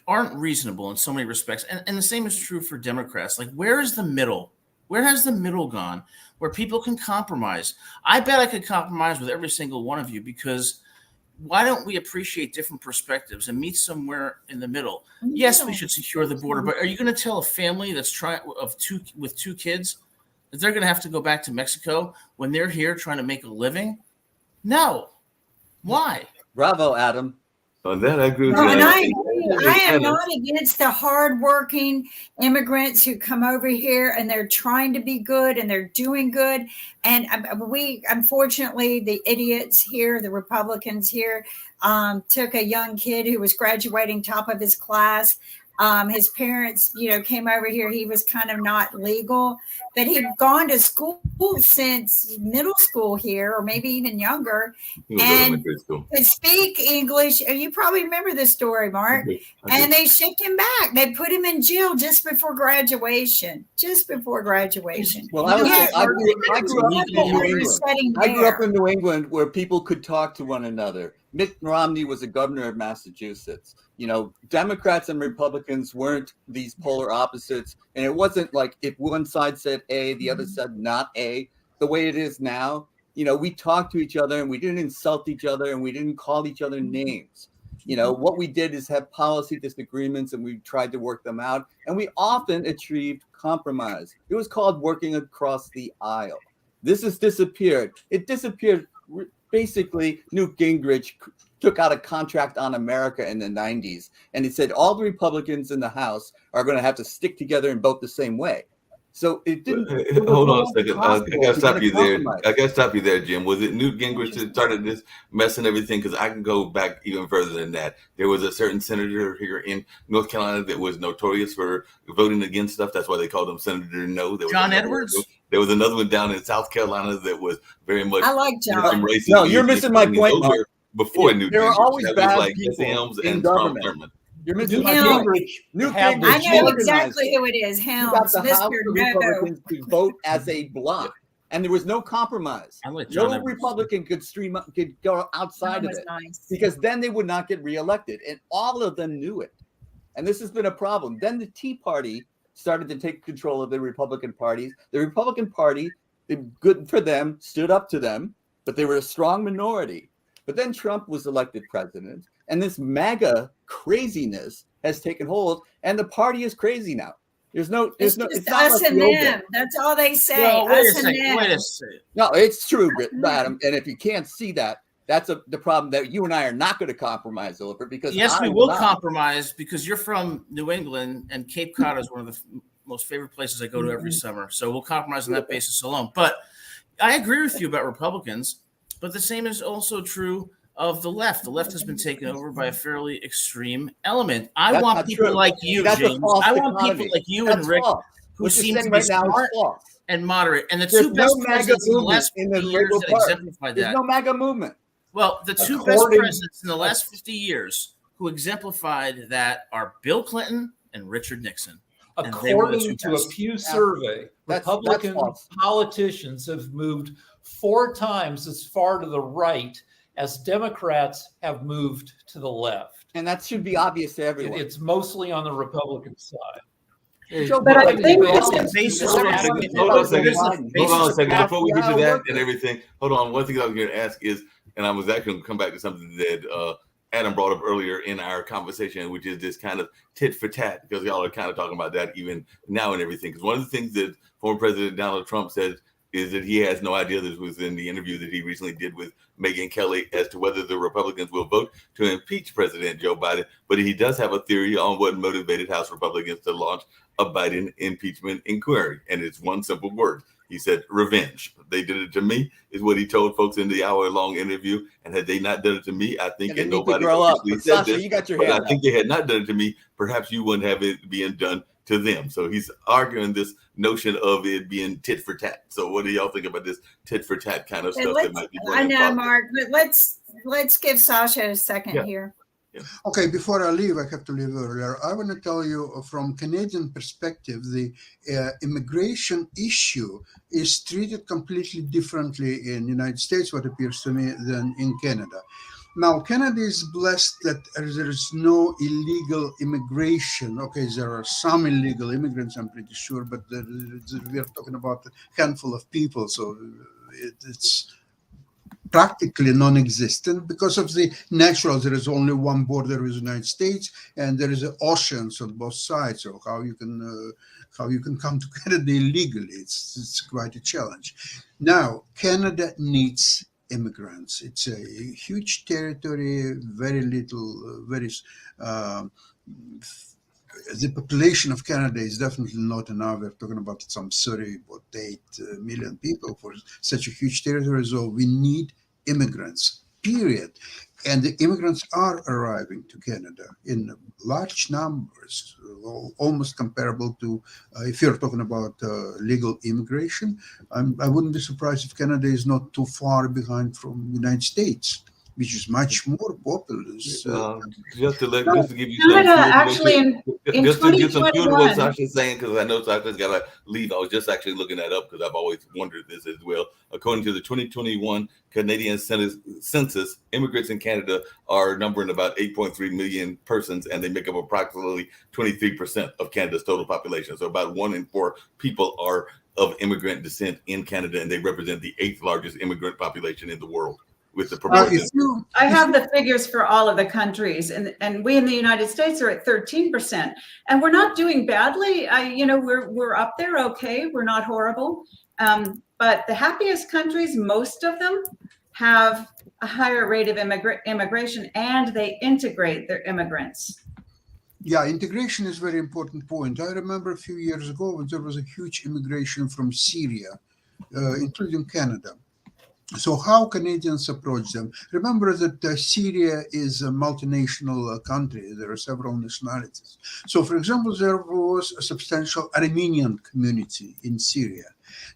aren't reasonable in so many respects. And the same is true for Democrats. Like, where is the middle? Where has the middle gone where people can compromise? I bet I could compromise with every single one of you, because why don't we appreciate different perspectives and meet somewhere in the middle? Yes, we should secure the border, but are you going to tell a family that's with two kids that they're going to have to go back to Mexico when they're here trying to make a living? No. Why? Bravo, Adam. On that, I agree with No, you. and I agree. I am not against the hardworking immigrants who come over here and they're trying to be good and they're doing good. And unfortunately, the idiots here, the Republicans here, took a young kid who was graduating top of his class. His parents, came over here. He was kind of not legal, but he'd gone to school since middle school here, or maybe even younger, and could speak English. You probably remember this story, Mark. And they shipped him back. They put him in jail just before graduation. Well, I grew up in New England where people could talk to one another. Mitt Romney was the governor of Massachusetts. Democrats and Republicans weren't these polar opposites. And it wasn't like if one side said A, the other said not A. The way it is now, we talked to each other and we didn't insult each other and we didn't call each other names. What we did is have policy disagreements and we tried to work them out. And we often achieved compromise. It was called working across the aisle. This has disappeared. It disappeared. Basically, Newt Gingrich took out a contract on America in the 90s, and he said all the Republicans in the House are going to have to stick together and vote the same way. So it didn't. Hold on a second. I got to stop you there. I got to stop you there, Jim. Was it Newt Gingrich that started this mess and everything? Because I can go back even further than that. There was a certain senator here in North Carolina that was notorious for voting against stuff. That's why they called him Senator No. John Edwards? There was another one down in South Carolina that was very much. I like John. No, you're missing my point, Mark. Before Newt Gingrich. There are always bad like people Helms in and government. Strom Thurmond. You're missing Newt my point. Gingrich Newt had Gingrich I know organized exactly it. who it is. You got Helms, the House Mr. of No. Republicans to vote as a block. and there was no compromise. I like John No Edwards. Republican could go outside That of was it nice. because then they would not get reelected, and all of them knew it. And this has been a problem. Then the Tea Party started to take control of the Republican parties. The Republican Party, good for them, stood up to them, but they were a strong minority. But then Trump was elected president, and this MAGA craziness has taken hold, and the party is crazy now. It's It's just just not us like and the old them. days. That's all they say. Well, wait a Us and second. them. Wait a second. No, it's true, Adam. And if you can't see that, that's the problem that you and I are not going to compromise over because Yes, we I will not. compromise because you're from New England and Cape Cod is one of the most favorite places I go to every summer. So we'll compromise on that basis alone. But I agree with you about Republicans, but the same is also true of the left. The left has been taken over by a fairly extreme element. I That's want not people true. like you, That's a James. false I want dichotomy. people like you That's and Rick false. who What you're seem saying to be right now is smart false. and moderate. And the There's two best no MAGA presidents in the movement last in the 50 years liberal that party. exemplified There's that. no MAGA movement. Well, the two best According- presidents in the last 50 years who exemplified that are Bill Clinton and Richard Nixon. And they were the According two to a best. Pew survey, That's Republican false. politicians have moved 4 times as far to the right as Democrats have moved to the left. And that should be obvious to everyone. It's mostly on the Republican side. Joe But I Biden think is it's also- the basis Hold of on a it. second. There's Hold on a second. the Hold on a basis second. of Before we get to how it that works. and everything, hold on. One thing I was going to ask is, and I was actually going to come back to something that Adam brought up earlier in our conversation, which is this kind of tit for tat, because y'all are kind of talking about that even now and everything. Because one of the things that former President Donald Trump said is that he has no idea, this was in the interview that he recently did with Megyn Kelly, as to whether the Republicans will vote to impeach President Joe Biden. But he does have a theory on what motivated House Republicans to launch a Biden impeachment inquiry. And it's one simple word. He said, revenge. They did it to me, is what he told folks in the hour-long interview. And had they not done it to me, I think, And they and need to nobody grow up. officially But said Sasha, this, you got your but hand I up. think they had not done it to me, perhaps you wouldn't have it being done to them. So he's arguing this notion of it being tit for tat. So what do y'all think about this tit for tat kind of And stuff that might be going I in know, politics? Mark, but let's give Sasha a second Yeah. here. Okay, before I leave, I have to leave earlier. I want to tell you from Canadian perspective, the immigration issue is treated completely differently in the United States, what appears to me, than in Canada. Now, Canada is blessed that there is no illegal immigration. Okay, there are some illegal immigrants, I'm pretty sure, but we're talking about a handful of people, so it's practically non-existent because of the natural. There is only one border with the United States, and there is oceans on both sides. So how you can come to Canada illegally? It's quite a challenge. Now, Canada needs immigrants. It's a huge territory, very little, the population of Canada is definitely not enough. We're talking about some 38 million people for such a huge territory. So we need immigrants, period. And the immigrants are arriving to Canada in large numbers, almost comparable to, if you're talking about legal immigration, I wouldn't be surprised if Canada is not too far behind from the United States, which is much more populous. Just to give you Canada some actually in just to get some fuel to what 2021. Sasha's saying, because I know Sasha's got to leave. I was just actually looking that up because I've always wondered this as well. According to the 2021 Canadian Census, immigrants in Canada are numbering about 8.3 million persons, and they make up approximately 23% of Canada's total population. So about 1 in 4 people are of immigrant descent in Canada, and they represent the 8th largest immigrant population in the world. With the proportion. I have the figures for all of the countries, and we in the United States are at 13%, and we're not doing badly. We're up there, okay. We're not horrible, but the happiest countries, most of them have a higher rate of immigration, and they integrate their immigrants. Yeah, integration is a very important point. I remember a few years ago when there was a huge immigration from Syria, including Canada. So how Canadians approach them? Remember that Syria is a multinational country. There are several nationalities. So, for example, there was a substantial Armenian community in Syria.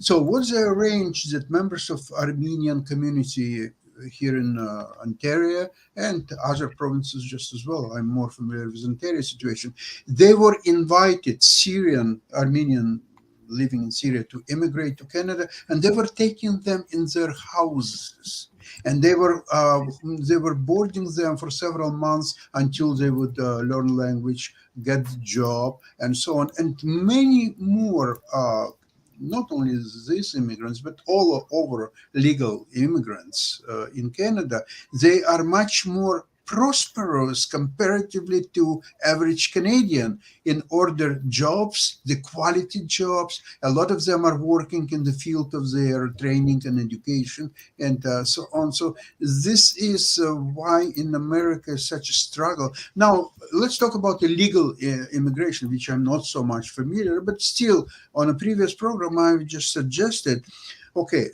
So what they arranged that members of Armenian community here in Ontario and other provinces just as well, I'm more familiar with Ontario situation, they were invited, Syrian Armenian living in Syria to immigrate to Canada, and they were taking them in their houses. And they were boarding them for several months until they would learn language, get the job, and so on. And many more, not only these immigrants, but all over legal immigrants in Canada, they are much more prosperous comparatively to average Canadian in order jobs, the quality jobs. A lot of them are working in the field of their training and education and so on. So this is why in America is such a struggle. Now, let's talk about illegal immigration, which I'm not so much familiar, but still on a previous program, I just suggested, okay,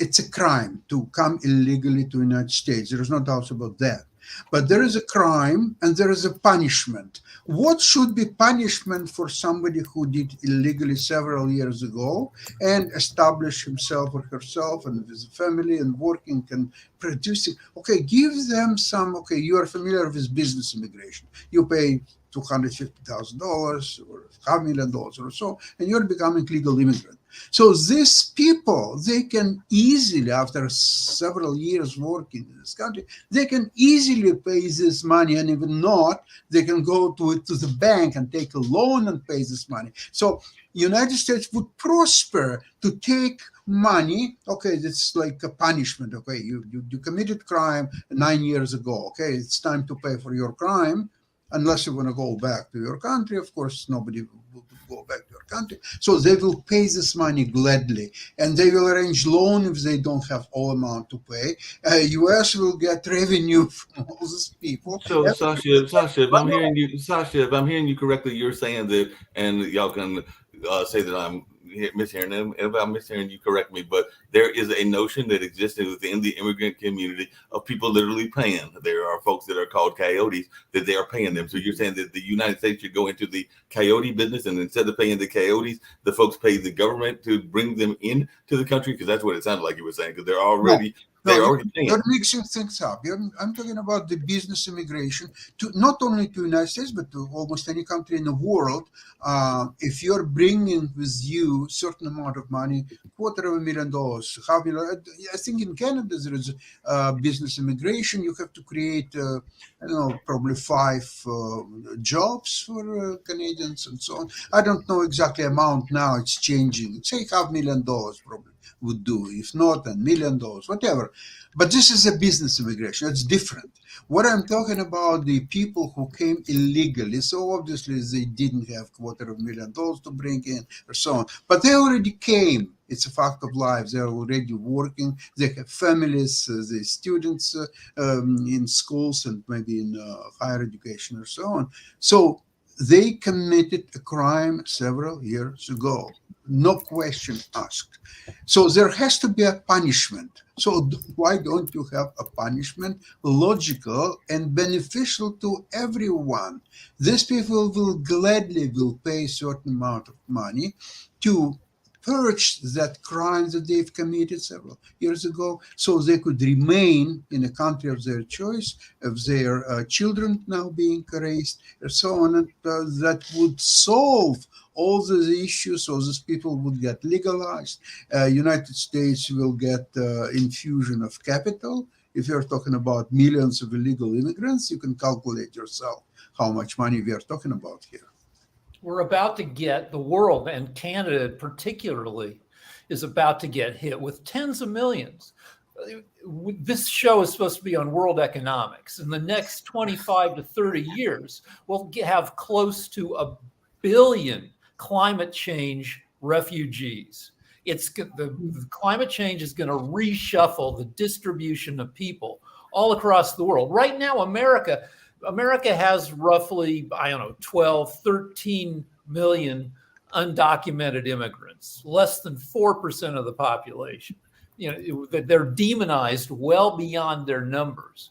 it's a crime to come illegally to the United States. There is no doubt about that. But there is a crime and there is a punishment. What should be punishment for somebody who did illegally several years ago and established himself or herself and his family and working and producing? Okay, give them some, okay, you are familiar with business immigration. You pay $250,000 or $500,000 or so, and you're becoming legal immigrant. So these people, they can easily, after several years working in this country, they can easily pay this money, and even not, they can go to the bank and take a loan and pay this money. So United States would prosper to take money. Okay, it's like a punishment. Okay, you committed crime 9 years ago. Okay, it's time to pay for your crime. Unless you want to go back to your country, of course, nobody will go back to your country. So they will pay this money gladly, and they will arrange loan if they don't have all amount to pay. U.S. will get revenue from all these people. So Sasha, if I'm hearing you correctly, you're saying that, and y'all can say that I'm mishearing them. If I'm mishearing you, correct me. But there is a notion that exists within the immigrant community of people literally paying. There are folks that are called coyotes that they are paying them. So you're saying that the United States should go into the coyote business, and instead of paying the coyotes, the folks pay the government to bring them in to the country? Because that's what it sounded like you were saying. Because they're already paying. You're mixing things up. I'm talking about the business immigration to not only to the United States, but to almost any country in the world. If you're bringing with you a certain amount of money, $250,000, I think in Canada there is business immigration. You have to create, probably 5 jobs for Canadians and so on. I don't know exactly amount now. It's changing. Say $500,000 probably would do. If not, $1 million, whatever. But this is a business immigration. It's different. What I'm talking about, the people who came illegally, so obviously they didn't have $250,000 to bring in or so on, but they already came. It's a fact of life. They're already working. They have families, they students in schools and maybe in higher education or so on. So they committed a crime several years ago. No question asked. So there has to be a punishment. So why don't you have a punishment logical and beneficial to everyone? These people will gladly pay a certain amount of money to purge that crime that they've committed several years ago, so they could remain in a country of their choice, of their children now being raised, and so on. And that would solve all the issues, so these people would get legalized. United States will get infusion of capital. If you're talking about millions of illegal immigrants, you can calculate yourself how much money we are talking about here. We're about to get, the world, and Canada particularly, is about to get hit with tens of millions. This show is supposed to be on world economics. In the next 25 to 30 years, we'll have close to 1 billion climate change refugees. The climate change is going to reshuffle the distribution of people all across the world. Right now, America has roughly, 12, 13 million undocumented immigrants, less than 4% of the population. They're demonized well beyond their numbers.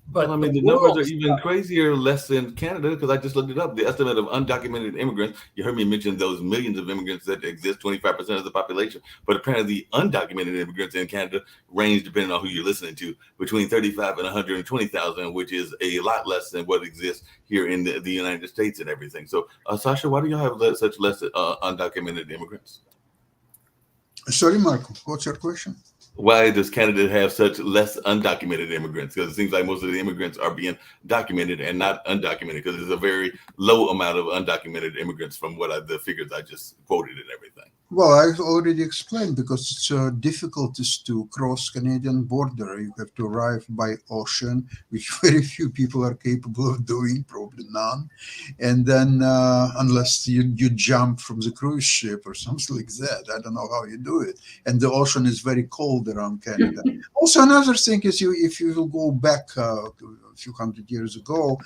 But Well, I mean, the numbers are even crazier less than Canada because I just looked it up. The estimate of undocumented immigrants, you heard me mention those millions of immigrants that exist, 25% of the population. But apparently, the undocumented immigrants in Canada range, depending on who you're listening to, between 35 and 120,000, which is a lot less than what exists here in the United States and everything. So, Sasha, why do y'all have such less undocumented immigrants? Sorry, Marco, what's your question? Why does Canada have such less undocumented immigrants? Because it seems like most of the immigrants are being documented and not undocumented, because there's a very low amount of undocumented immigrants from the figures I just quoted and everything. Well, I've already explained, because it's difficulties to cross Canadian border. You have to arrive by ocean, which very few people are capable of doing, probably none. And then unless you jump from the cruise ship or something like that, I don't know how you do it. And the ocean is very cold around Canada. Also, another thing is, if you will go back a few hundred years ago,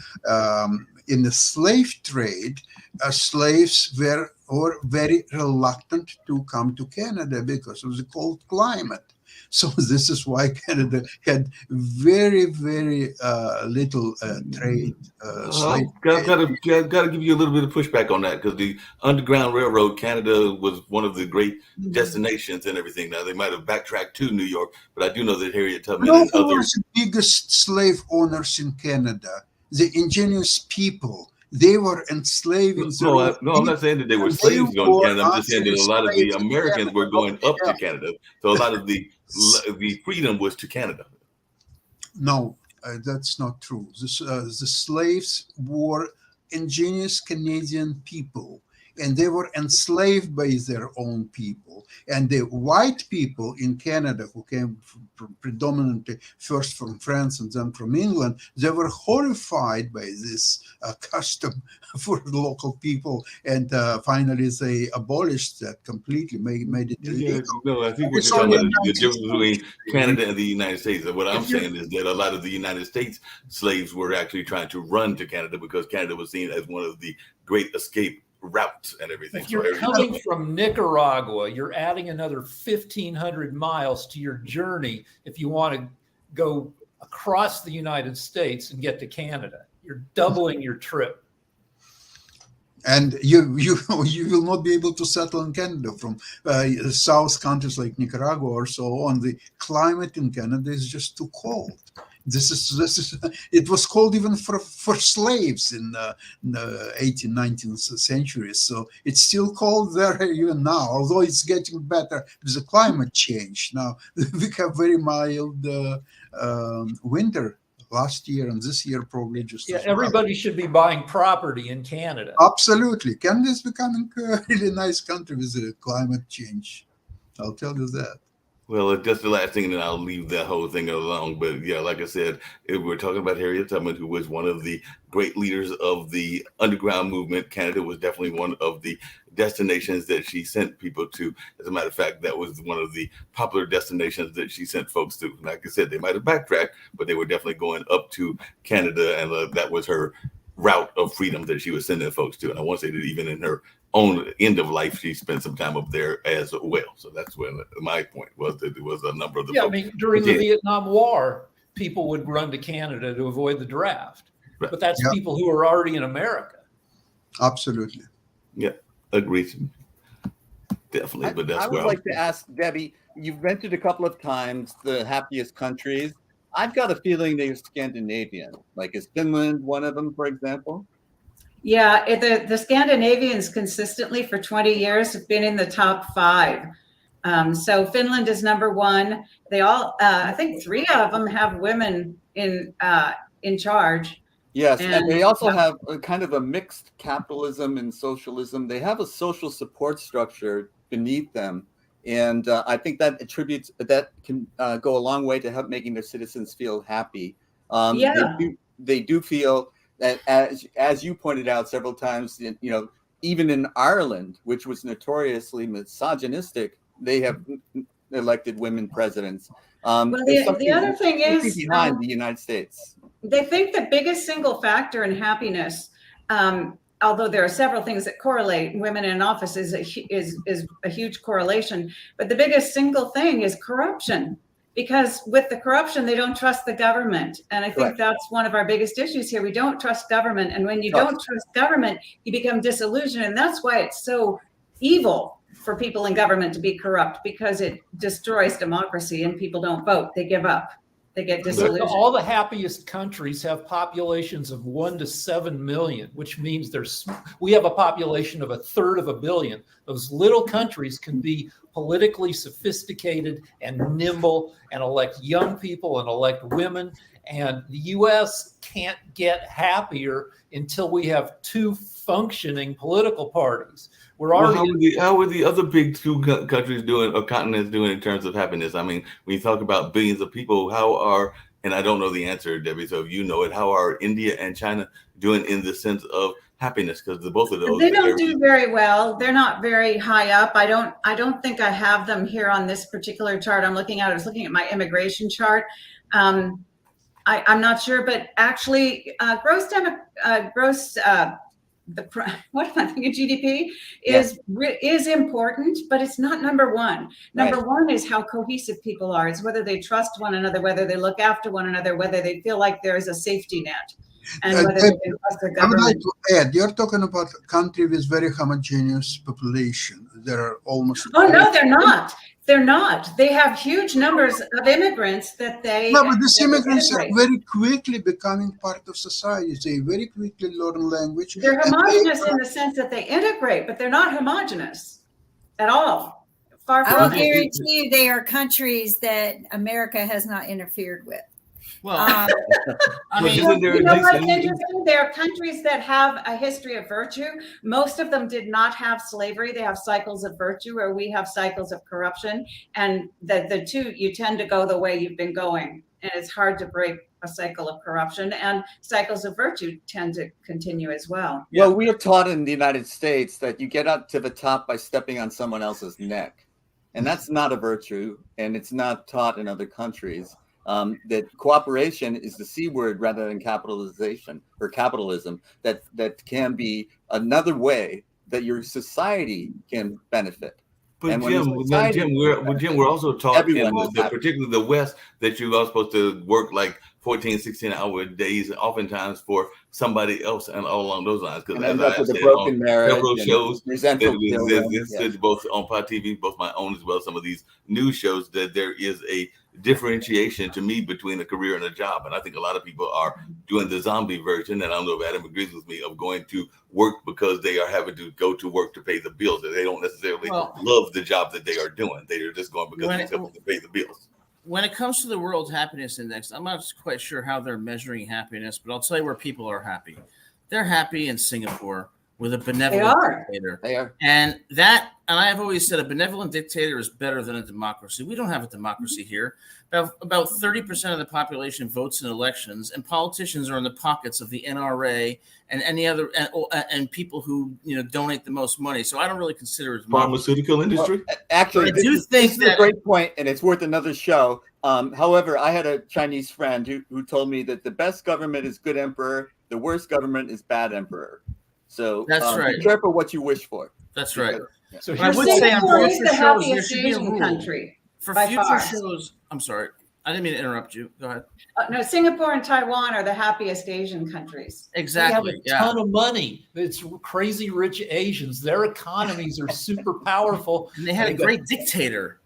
in the slave trade, slaves were very reluctant to come to Canada because of the cold climate. So this is why Canada had very, very little trade. Gotta give you a little bit of pushback on that, because the Underground Railroad, Canada was one of the great destinations and everything. Now they might have backtracked to New York, but I do know that Harriet Tubman and Who others. were the biggest slave owners in Canada? The indigenous people. They were enslaving. No, I'm not saying that they were slaves going to Canada. I'm just saying that a lot of the Americans were going up to Canada. So a lot of the freedom was to Canada. No, that's not true. The slaves were indigenous Canadian people, and they were enslaved by their own people. And the white people in Canada, who came predominantly first from France and then from England, they were horrified by this custom for the local people. And finally, they abolished that completely, made it illegal. No, I think what you're talking about is the difference between Canada and the United States. And what I'm saying is that a lot of the United States slaves were actually trying to run to Canada, because Canada was seen as one of the great escape routes and everything. If you're coming from Nicaragua, you're adding another 1,500 miles to your journey if you want to go across the United States and get to Canada. You're doubling your trip. And you will not be able to settle in Canada from south countries like Nicaragua or so on. The climate in Canada is just too cold. This is it was cold even for slaves in the 18th, 19th centuries. So it's still cold there even now, although it's getting better with the climate change. Now we have very mild winter last year, and this year probably just. Yeah, everybody should be buying property in Canada. Absolutely. Canada is becoming a really nice country with the climate change. I'll tell you that. Well, just the last thing, and then I'll leave that whole thing alone. But yeah, like I said, if we're talking about Harriet Tubman, who was one of the great leaders of the underground movement. Canada was definitely one of the destinations that she sent people to. As a matter of fact, that was one of the popular destinations that she sent folks to. Like I said, they might have backtracked, but they were definitely going up to Canada, and that was her route of freedom that she was sending folks to. And I want to say that even in her own end of life, she spent some time up there as well. So that's when my point was, that there was a number of the folks. I mean, during the Vietnam War, people would run to Canada to avoid the draft. Right. But that's people who are already in America. Absolutely. Yeah, agreed. Definitely. But that's I would like to ask Debbie, you've mentioned a couple of times the happiest countries. I've got a feeling they're Scandinavian. Like, is Finland one of them, for example? Yeah, the Scandinavians consistently for 20 years have been in the top 5. So Finland is number 1. They all, I think 3 of them have women in charge. Yes, and they also have a kind of a mixed capitalism and socialism. They have a social support structure beneath them. And I think that can go a long way to help making their citizens feel happy. They do feel that, as you pointed out several times, even in Ireland, which was notoriously misogynistic, they have elected women presidents. The other thing is behind the United States. They think the biggest single factor in happiness, although there are several things that correlate, women in office is a huge correlation, but the biggest single thing is corruption. because with the corruption, they don't trust the government. And I think Correct. that's one of our biggest issues here. We don't trust government. And when you Trust. don't trust government, you become disillusioned. And that's why it's so evil for people in government to be corrupt, because it destroys democracy and people don't vote. They give up. They get disillusioned. All the happiest countries have populations of 1 to 7 million, which means we have a population of 1/3 of a billion. Those little countries can be politically sophisticated and nimble and elect young people and elect women. And the U.S. can't get happier until we have 2 functioning political parties. We're Well, already how are the other big 2 countries doing, or continents doing, in terms of happiness? I mean, when you talk about billions of people, and I don't know the answer, Debbie, so if you know it, how are India and China doing in the sense of happiness? Because both of those, They don't do very well. They're not very high up. I don't think I have them here on this particular chart I'm looking at. I was looking at my immigration chart. I'm not sure, but actually, what am I thinking? GDP is important, but it's not number one. Number one is how cohesive people are. It's whether they trust one another, whether they look after one another, whether they feel like there is a safety net, and whether they can trust their I would like government. to add, you're talking about a country with very homogeneous population. There are almost. Oh no, they're not. They're not. They have huge numbers of immigrants that they. No, but these that they immigrants are integrate. very quickly becoming part of society. They very quickly learn language. They're and homogenous in the sense that they integrate, but they're not homogenous at all. Far I will from it. guarantee you they are countries that America has not interfered with. Well, Um, I But mean, isn't there You know what's decent- interesting? There are countries that have a history of virtue. Most of them did not have slavery. They have cycles of virtue, where we have cycles of corruption. And the two, you tend to go the way you've been going. And it's hard to break a cycle of corruption. And cycles of virtue tend to continue as well. Well, we are taught in the United States that you get up to the top by stepping on someone else's neck. And that's not a virtue, and it's not taught in other countries. That cooperation is the C word rather than capitalization or capitalism, that can be another way that your society can benefit. But And when the society- Jim, we're also taught in Everyone is happy. particularly the West, that you are supposed to work like 14, 16-hour days, oftentimes for somebody else, and all along those lines. And Because end as up I with a said broken on marriage several and shows, resentful children. this Yeah. is both on Pod TV, both my own as well as some of these news shows, that there is a differentiation to me between a career and a job. And I think a lot of people are doing the zombie version, and I don't know if Adam agrees with me, of going to work because they are having to go to work to pay the bills. And they don't necessarily love the job that they are doing. They are just going because they have to pay the bills. when it comes to the World Happiness Index, I'm not quite sure how they're measuring happiness, but I'll tell you where people are happy. They're happy in Singapore with a benevolent dictator. They are. And I have always said a benevolent dictator is better than a democracy. We don't have a democracy here. About 30% of the population votes in elections, and politicians are in the pockets of the NRA and any other and people who donate the most money. So I don't really consider it Pharmaceutical industry. Well, actually, I do think this is a great point, and it's worth another show. However, I had a Chinese friend who told me that the best government is good emperor, the worst government is bad emperor. So That's right. Be careful what you wish for. That's right. So I would here's say on Singapore is future the shows there happiest should be a Asian rule. country. For by future far. shows, I'm sorry. I didn't mean to interrupt you. Go ahead. No, Singapore and Taiwan are the happiest Asian countries. Exactly. They have a ton of money. It's crazy rich Asians. Their economies are super powerful. And they had a great dictator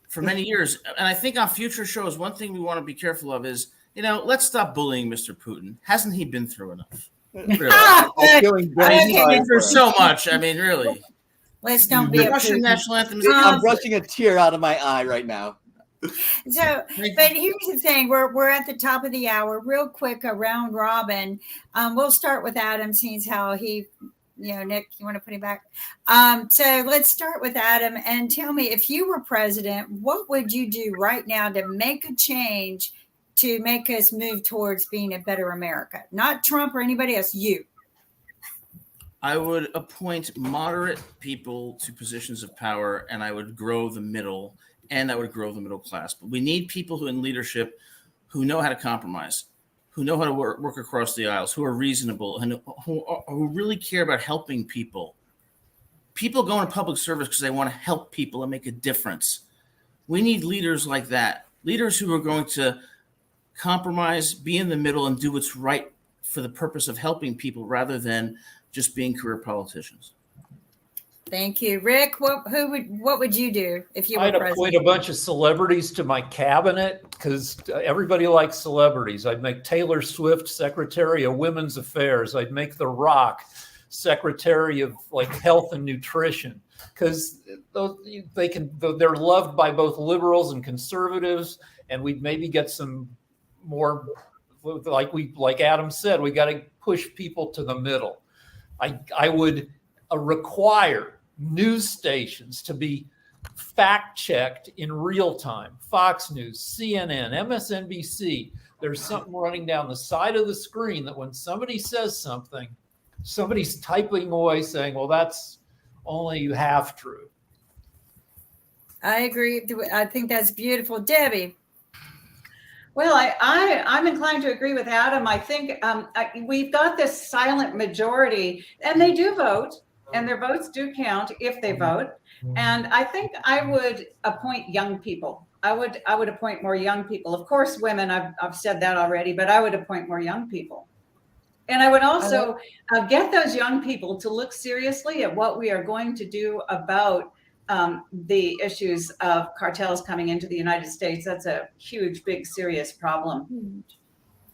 for many years. And I think on future shows, one thing we want to be careful of is, let's stop bullying Mr. Putin. Hasn't he been through enough? Really? I'm feeling very He's sorry been through for him. so much. I mean, really. Let's don't be The a Russian Putin. national anthem is I'm brushing a tear out of my eye right now. So, but here's the thing: we're at the top of the hour. Real quick, a round robin. We'll start with Adam, since how he, Nick, you want to put him back? So let's start with Adam and tell me, if you were president, what would you do right now to make a change to make us move towards being a better America? Not Trump or anybody else. You. I would appoint moderate people to positions of power, and I would grow the middle, and I would grow the middle class. But we need people who in leadership who know how to compromise, who know how to work across the aisles, who are reasonable, and who really care about helping people. People go into public service because they want to help people and make a difference. We need leaders like that. leaders who are going to compromise, be in the middle, and do what's right for the purpose of helping people rather than just being career politicians. Thank you, Rick. What would you do if you were I'd president? appoint a bunch of celebrities to my cabinet because everybody likes celebrities. I'd make Taylor Swift Secretary of Women's Affairs. I'd make The Rock Secretary of Health and Nutrition because they're loved by both liberals and conservatives, and we'd maybe get some more, like Adam said, we got to push people to the middle. I would require news stations to be fact checked in real time. Fox News, CNN, MSNBC. There's something running down the side of the screen that when somebody says something, somebody's typing away saying, well, that's only half true. I agree. I think that's beautiful. Debbie. Well, I'm inclined to agree with Adam. I think we've got this silent majority, and they do vote, and their votes do count if they vote. And I think I would appoint young people. I would appoint more young people. Of course, women, I've said that already, but I would appoint more young people. And I would also get those young people to look seriously at what we are going to do about the issues of cartels coming into the United States. That's a huge, big, serious problem.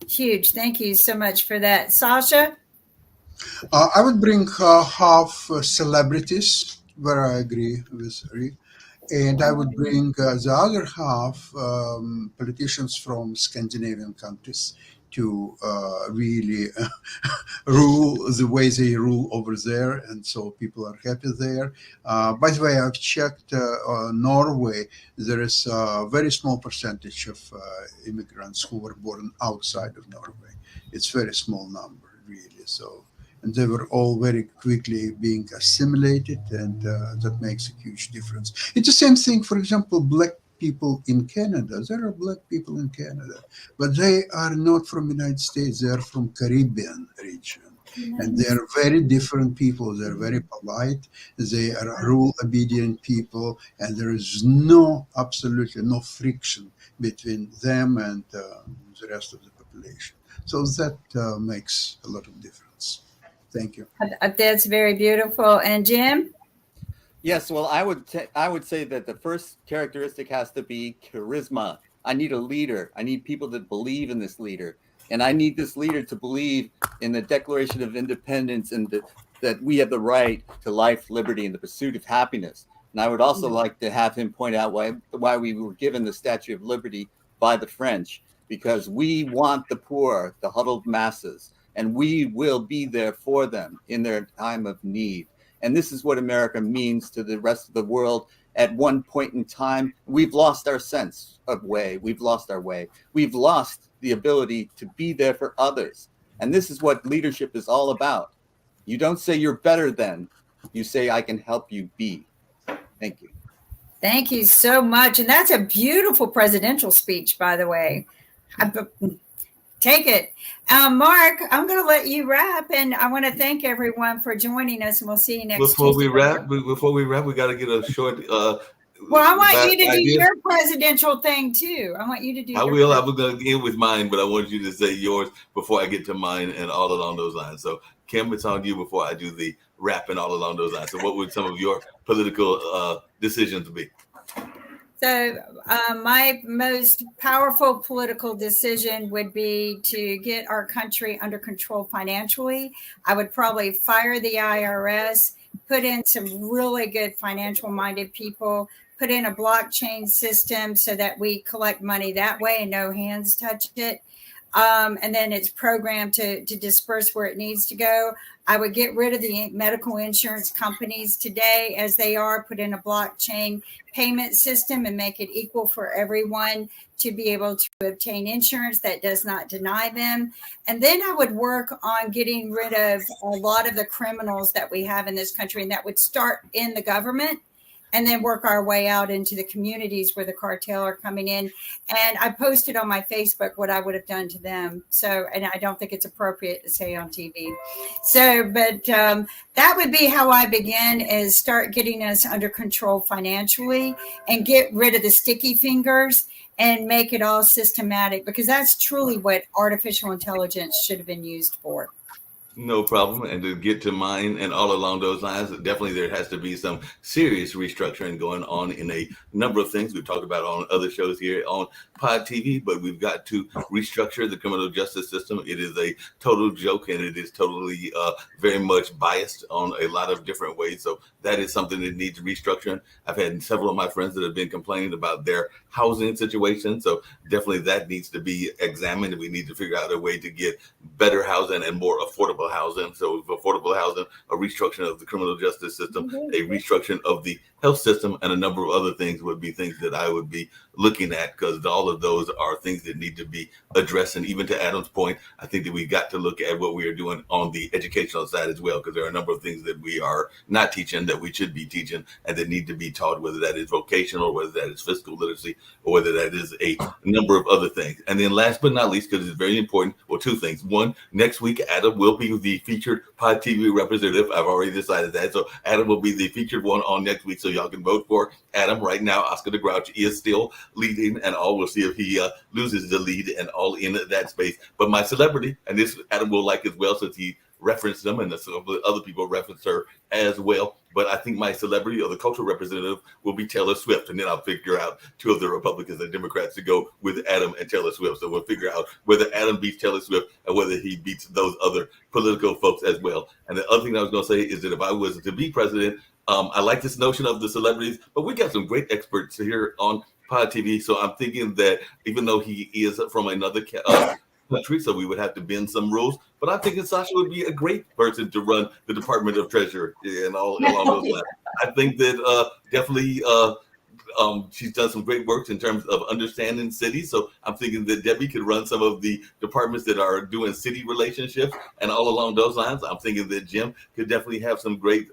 Huge. Thank you so much for that. Sasha? I would bring half celebrities, where I agree with Rick, and I would bring the other half politicians from Scandinavian countries to really rule the way they rule over there, and so people are happy there. By the way, I've checked Norway. There is a very small percentage of immigrants who were born outside of Norway. It's a very small number, really. So, and they were all very quickly being assimilated, and that makes a huge difference. It's the same thing, for example, black people in Canada. There are black people in Canada, but they are not from the United States. They are from Caribbean region. And they are very different people. They're very polite. They are rule-obedient people, and there is absolutely no friction between them and the rest of the population. So that makes a lot of difference. Thank you. That's very beautiful. And Jim? Yes, well, I would say that the first characteristic has to be charisma. I need a leader. I need people that believe in this leader. And I need this leader to believe in the Declaration of Independence and that we have the right to life, liberty, and the pursuit of happiness. And I would also like to have him point out why we were given the Statue of Liberty by the French, because we want the poor, the huddled masses, and we will be there for them in their time of need. And this is what America means to the rest of the world. At one point in time, we've lost our sense of way. We've lost our way. We've lost the ability to be there for others. And this is what leadership is all about. You don't say you're better than, you say I can help you be. Thank you. Thank you so much. And that's a beautiful presidential speech, by the way. Take it. Mark, I'm going to let you wrap, and I want to thank everyone for joining us, and we'll see you next Before Tuesday. we wrap, we got to get a short. Well, I want you to do your presidential thing too. I want you to do. I will. I was going to end with mine, but I want you to say yours before I get to mine and all along those lines. So, Kim, it's on you before I do the wrap and all along those lines. So, what would some of your political decisions be? So my most powerful political decision would be to get our country under control financially. I would probably fire the IRS, put in some really good financial minded people, put in a blockchain system so that we collect money that way and no hands touch it. And then it's programmed to disperse where it needs to go. I would get rid of the medical insurance companies today as they are, put in a blockchain payment system and make it equal for everyone to be able to obtain insurance that does not deny them. And then I would work on getting rid of a lot of the criminals that we have in this country, and that would start in the government and then work our way out into the communities where the cartel are coming in. And I posted on my Facebook what I would have done to them. So, and I don't think it's appropriate to say on TV. So, but that would be how I begin, is start getting us under control financially and get rid of the sticky fingers and make it all systematic, because that's truly what artificial intelligence should have been used for. No problem. And to get to mine and all along those lines, definitely there has to be some serious restructuring going on in a number of things we've talked about on other shows here on Pod TV, but we've got to restructure the criminal justice system. It is a total joke, and it is totally very much biased on a lot of different ways. So that is something that needs restructuring. I've had several of my friends that have been complaining about their housing situation. So definitely that needs to be examined, and we need to figure out a way to get better housing and more affordable housing. So affordable housing, a restructuring of the criminal justice system, a restructuring of the health system, and a number of other things would be things that I would be looking at, because all of those are things that need to be addressed. And even to Adam's point, I think that we got to look at what we are doing on the educational side as well, because there are a number of things that we are not teaching that we should be teaching and that need to be taught, whether that is vocational, whether that is fiscal literacy, or whether that is a number of other things. And then last but not least, because it's very important, well, two things. One, next week, Adam will be the featured Pod TV representative. I've already decided that. So Adam will be the featured one on next week. So y'all can vote for Adam. Right now, Oscar the Grouch is still leading, and all we'll see if he loses the lead and all in that space. But my celebrity, and this Adam will like as well, since he referenced them and some other people referenced her as well. But I think my celebrity or the cultural representative will be Taylor Swift. And then I'll figure out two of the Republicans and Democrats to go with Adam and Taylor Swift. So we'll figure out whether Adam beats Taylor Swift and whether he beats those other political folks as well. And the other thing I was going to say is that if I was to be president, I like this notion of the celebrities, but we got some great experts here on Pod TV. So I'm thinking that even though he is from another country, so we would have to bend some rules, but I think that Sasha would be a great person to run the Department of Treasury and all along those lines. I think that definitely she's done some great work in terms of understanding cities. So I'm thinking that Debbie could run some of the departments that are doing city relationships and all along those lines. I'm thinking that Jim could definitely have some great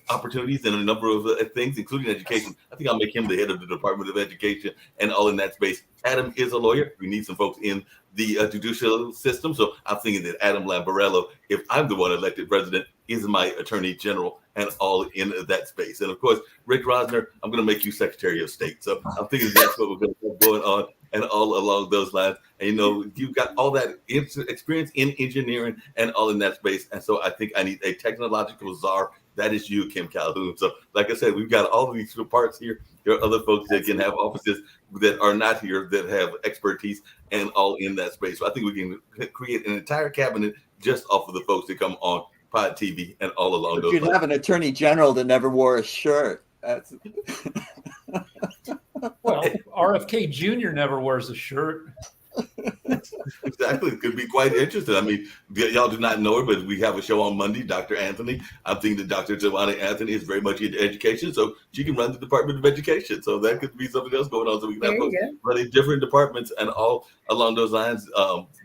opportunities in a number of things, including education. I think I'll make him the head of the Department of Education and all in that space. Adam is a lawyer. We need some folks in the judicial system. So I'm thinking that Adam Lamparello, if I'm the one elected president, is my attorney general and all in that space. And of course, Rick Rosner, I'm going to make you Secretary of State. So I'm thinking that's what we're going to have going on and all along those lines. And, you know, you've got all that experience in engineering and all in that space. And so I think I need a technological czar. That is you, Kim Calhoun. So like I said, we've got all of these parts here. There are other folks that can have offices that are not here that have expertise and all in that space. So I think we can create an entire cabinet just off of the folks that come on Pod TV and all along those lines. You'd have an attorney general that never wore a shirt. That's... Well, RFK Jr. never wears a shirt. Exactly. It could be quite interesting. I mean, y'all do not know her, but we have a show on Monday, Dr. Anthony. I'm thinking that Dr. Giovanni Anthony is very much into education, so she can run the Department of Education. So that could be something else going on. So we can have running different departments and all along those lines.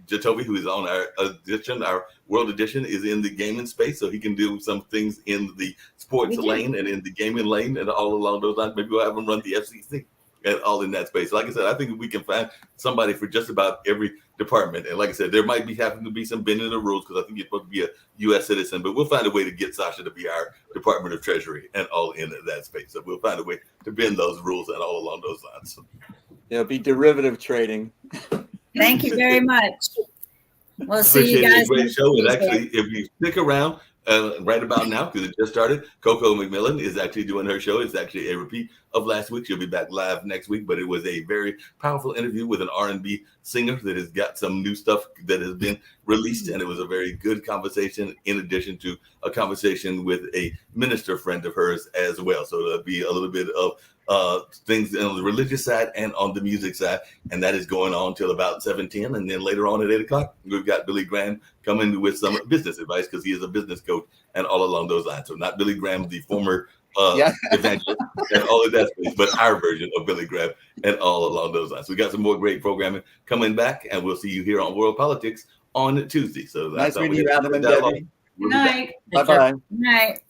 Jatovi, who is on our edition, our World Edition, is in the gaming space, so he can do some things in the sports lane and in the gaming lane and all along those lines. Maybe we'll have him run the FCC. And all in that space. Like I said, I think we can find somebody for just about every department. And like I said, there might be having to be some bending of the rules because I think you're supposed to be a U.S. citizen, but we'll find a way to get Sasha to be our Department of Treasury and all in that space. So we'll find a way to bend those rules and all along those lines. It'll be derivative trading. Thank you very much. We'll see you guys. Great show. And actually, if you stick around, right about now, because it just started, Coco McMillan is actually doing her show. It's actually a repeat of last week. She'll be back live next week, but it was a very powerful interview with an R&B singer that has got some new stuff that has been released, and it was a very good conversation in addition to a conversation with a minister friend of hers as well. So there'll be a little bit of things on the religious side and on the music side, and that is going on till about 7:10, and then later on at 8 o'clock, we've got Billy Graham coming with some business advice because he is a business coach and all along those lines. So not Billy Graham, the former evangelist and all of that space, but our version of Billy Graham and all along those lines. So we got some more great programming coming back, and we'll see you here on World Politics on Tuesday. So nice meeting you, Adam and Debbie. Good night. Bye-bye. Good night.